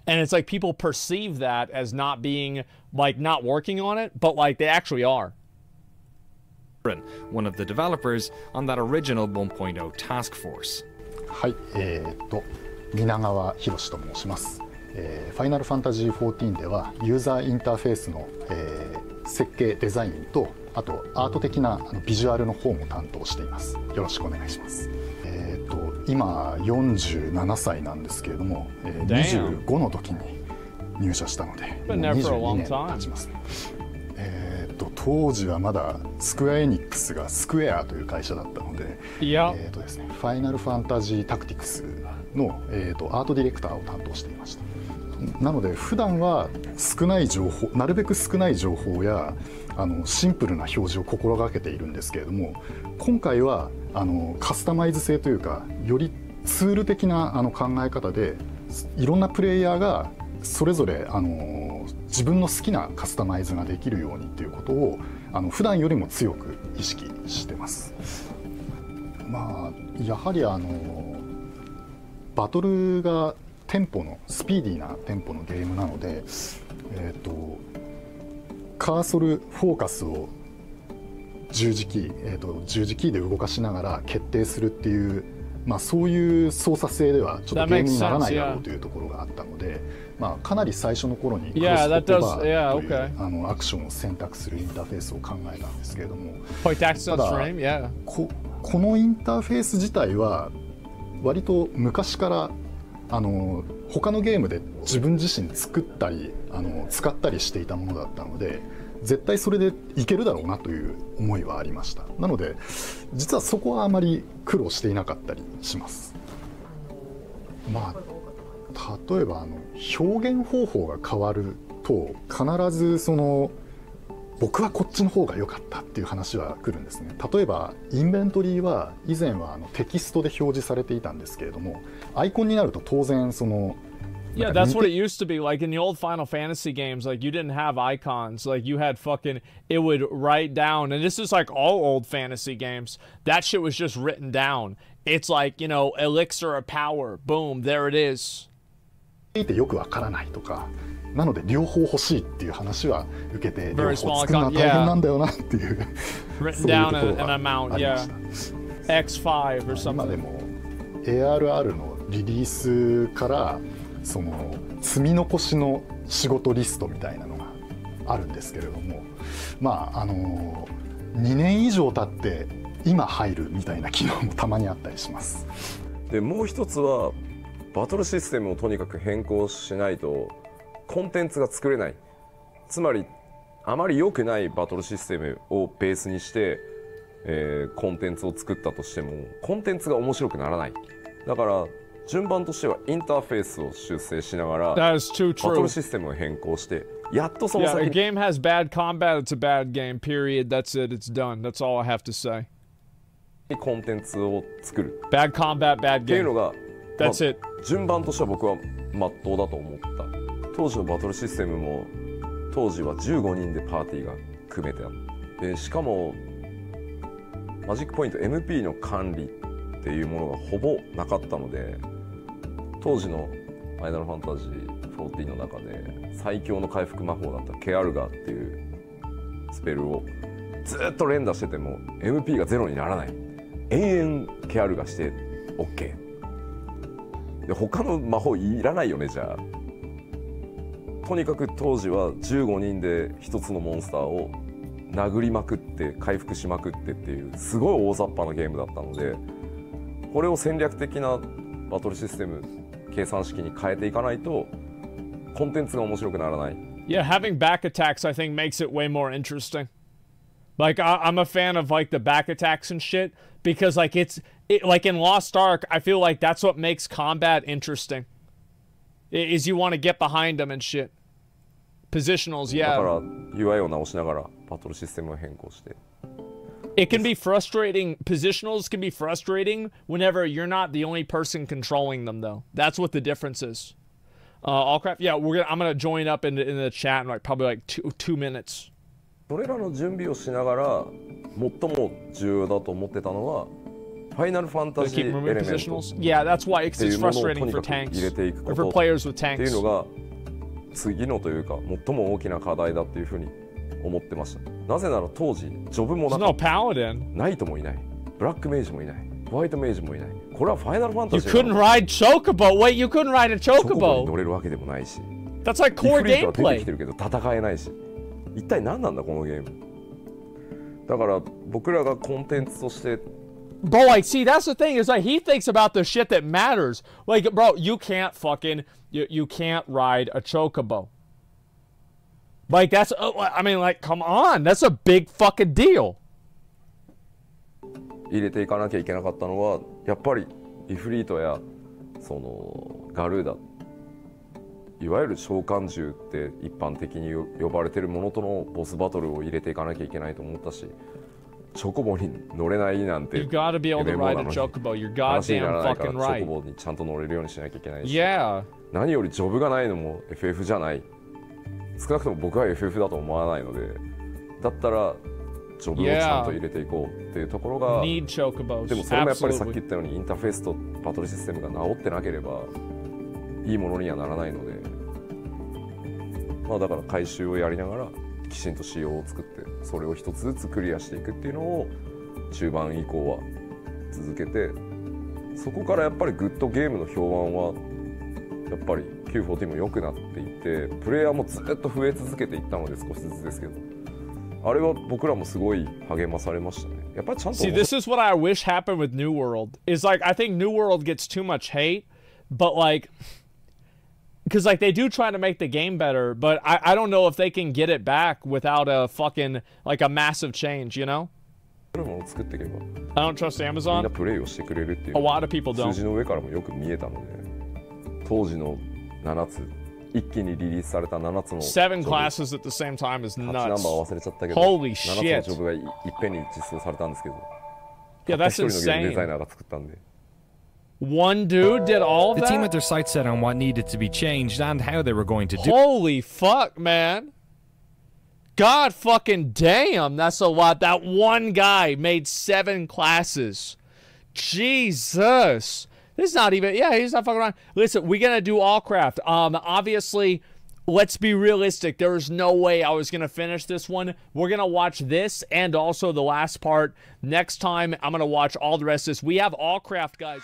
And it's like people perceive that as not being like not working on it, but like they actually are. One of the developers on that original 1.0 task force. はい、皆川博と申します。ファイナルファンタジー14ではユーザーインターフェースの、設計デザインとあとアート的なビジュアルの方も担当しています。よろしくお願いします。今47歳なんですけれども、25の時に入社したので22年経ちます。当時はまだスクエアエニックスがスクエアという会社だったので、ですね、ファイナルファンタジータクティクスの、アートディレクターを担当していました。なので普段は少ない情報、なるべく少ない情報やシンプルな表示を心がけているんですけれども、今回はカスタマイズ性というか、よりツール的な考え方でいろんなプレイヤーがそれぞれ自分の好きなカスタマイズができるようにということを普段よりも強く意識してます。まあやはりバトルがテンポのスピーディーなテンポのゲームなので、カーソルフォーカスを十字キーで動かしながら決定するっていう、まあ、そういう操作性ではちょっとゲームにならないだろうというところがあったので、まあ、かなり最初の頃にクロスオーバーというアクションを選択するインターフェースを考えたんですけれども、ただこのインターフェース自体は割と昔から他のゲームで自分自身作ったり使ったりしていたものだったので、絶対それでいけるだろうなという思いはありました。なので実はそこはあまり苦労していなかったりします。まあ例えば表現方法が変わると必ず僕はこっちの方が良かったっていう話は来るんですね。例えばインベントリーは以前はテキストで表示されていたんですけれども、アイコンになると当然Yeah, that's what it used to be. Like in the old Final Fantasy games, like you didn't have icons. Like you had it would write down, and this is like all old fantasy games. That shit was just written down. It's like, you know, elixir of power. Boom, there it is. よくわからないとか。なので両方欲しいっていう話は受けて、両方作るのは大変なんだよなっていう。Written down an amount, yeah. X5 or something. 今でも ARR のリリースから積み残しの仕事リストみたいなのがあるんですけれども、まあ2年以上経って今入るみたいな機能もたまにあったりします。でもう一つはバトルシステムをとにかく変更しないとコンテンツが作れない。つまりあまり良くないバトルシステムをベースにして、コンテンツを作ったとしてもコンテンツが面白くならない。だから順番としてはインターフェースを修正しながらバトルシステムを変更してやっとその先に Yeah, a game has bad combat, it's a bad game, period. That's it, it's done. That's all I have to say. コンテンツを作る Bad combat, bad game っていうのが、That's it. 順番としては僕は真っ当だと思った。当時のバトルシステムも当時は15人でパーティーが組めてあって、でしかもマジックポイント MP の管理っていうものがほぼなかったので、当時のファイナルファンタジー14の中で最強の回復魔法だったケアルガーっていうスペルをずっと連打してても MP がゼロにならない。延々ケアルガーして OK で、他の魔法いらないよね。じゃあとにかく当時は15人で1つのモンスターを殴りまくって回復しまくってっていうすごい大雑把なゲームだったので、これを戦略的なバトルシステム計算式に変えていかないとコンテンツが面白くならない。Yeah, having back attacks I think makes it way more interesting. Like I'm a fan of like the back attacks and shit because like like in Lost Ark, I feel like that's what makes combat interesting. Is you want to get behind them and shit. Positionals, yeah. It can be frustrating. Positionals can be frustrating whenever you're not the only person controlling them, though. That's what the difference is. Allcraft, yeah, I'm gonna join up in the chat in like probably like two minutes. それらの準備をしながら最も重要だと思ってたのはファイナルファンタジーエレメントっていうものをとにかく入れていくことっていうのが次のというか最も大きな課題だっていうふうに思ってました。なぜなら当時ジョブもなかった。ナイトもいない。ブラックメイジもいない。ホワイトメイジもいない。これはファイナルファンタジー。You couldn't ride Chocobo. Wait, you couldn't ride a Chocobo. チョコボに乗れるわけでもないし。That's like core gameplay. リフリートは出てきてるけど戦えないし。一体何なんだこのゲーム。だから僕らがコンテンツとして。Bro, like, see, that's the thing is like he thinks about the shit that matters. Like, bro, you can't fucking you can't ride a Chocobo. Like that's I mean, like, come on, that's a big fucking deal. 入れていかなきゃいけなかったのはやっぱりイフリートやそのガルーダいわゆる召喚獣って一般的に呼ばれてるものとのボスバトルを入れていかなきゃいけないと思ったしチョコボに乗れないなんて You gotta be able to ride a Chocobo. You're goddamn fucking right. チョコボにちゃんと乗れるようにしなきゃいけないし、yeah. 何よりジョブがないのも FF じゃない。少なくとも僕は FF だと思わないのでだったらジョブをちゃんと入れていこうっていうところが、でもそれもやっぱりさっき言ったようにインターフェースとバトルシステムが治ってなければいいものにはならないので、まあだから回収をやりながらきちんと仕様を作ってそれを一つずつクリアしていくっていうのを中盤以降は続けて、そこからやっぱりグッドゲームの評判はやっぱり Q14 も良くなっていてプレイヤーもずっと増え続けていったので少しずつですけど、あれは僕らもすごい励まされましたね。やっぱりちゃんと See, this is what I wish happened with New World. Is like I think New World gets too much hate, but like because like they do try to make the game better, but I don't know if they can get it back without a fucking like a massive change, you know? I don't trust Amazon. A lot of people don't. 数字の上からもよく見えたので、当時の7つ一気にリリースされた7つの7 classes at the same time is nuts. ナンバー忘れちゃったけど、Holy 7つのジョブがいっぺんに実装されたんですけど、Yeah, that's 一人のゲーム insane. デザイナーが作ったんで。One dude did all of The that? team had their sights set on what needed to be changed and how they were going to do. Holy fuck, man. God fucking damn, that's a lot. That one guy made 7 classes. Jesus. This is not even, yeah, he's not fucking around. Listen, we're going to do Allcraft. Obviously, let's be realistic. There is no way I was going to finish this one. We're going to watch this and also the last part. Next time, I'm going to watch all the rest of this. We have Allcraft, guys.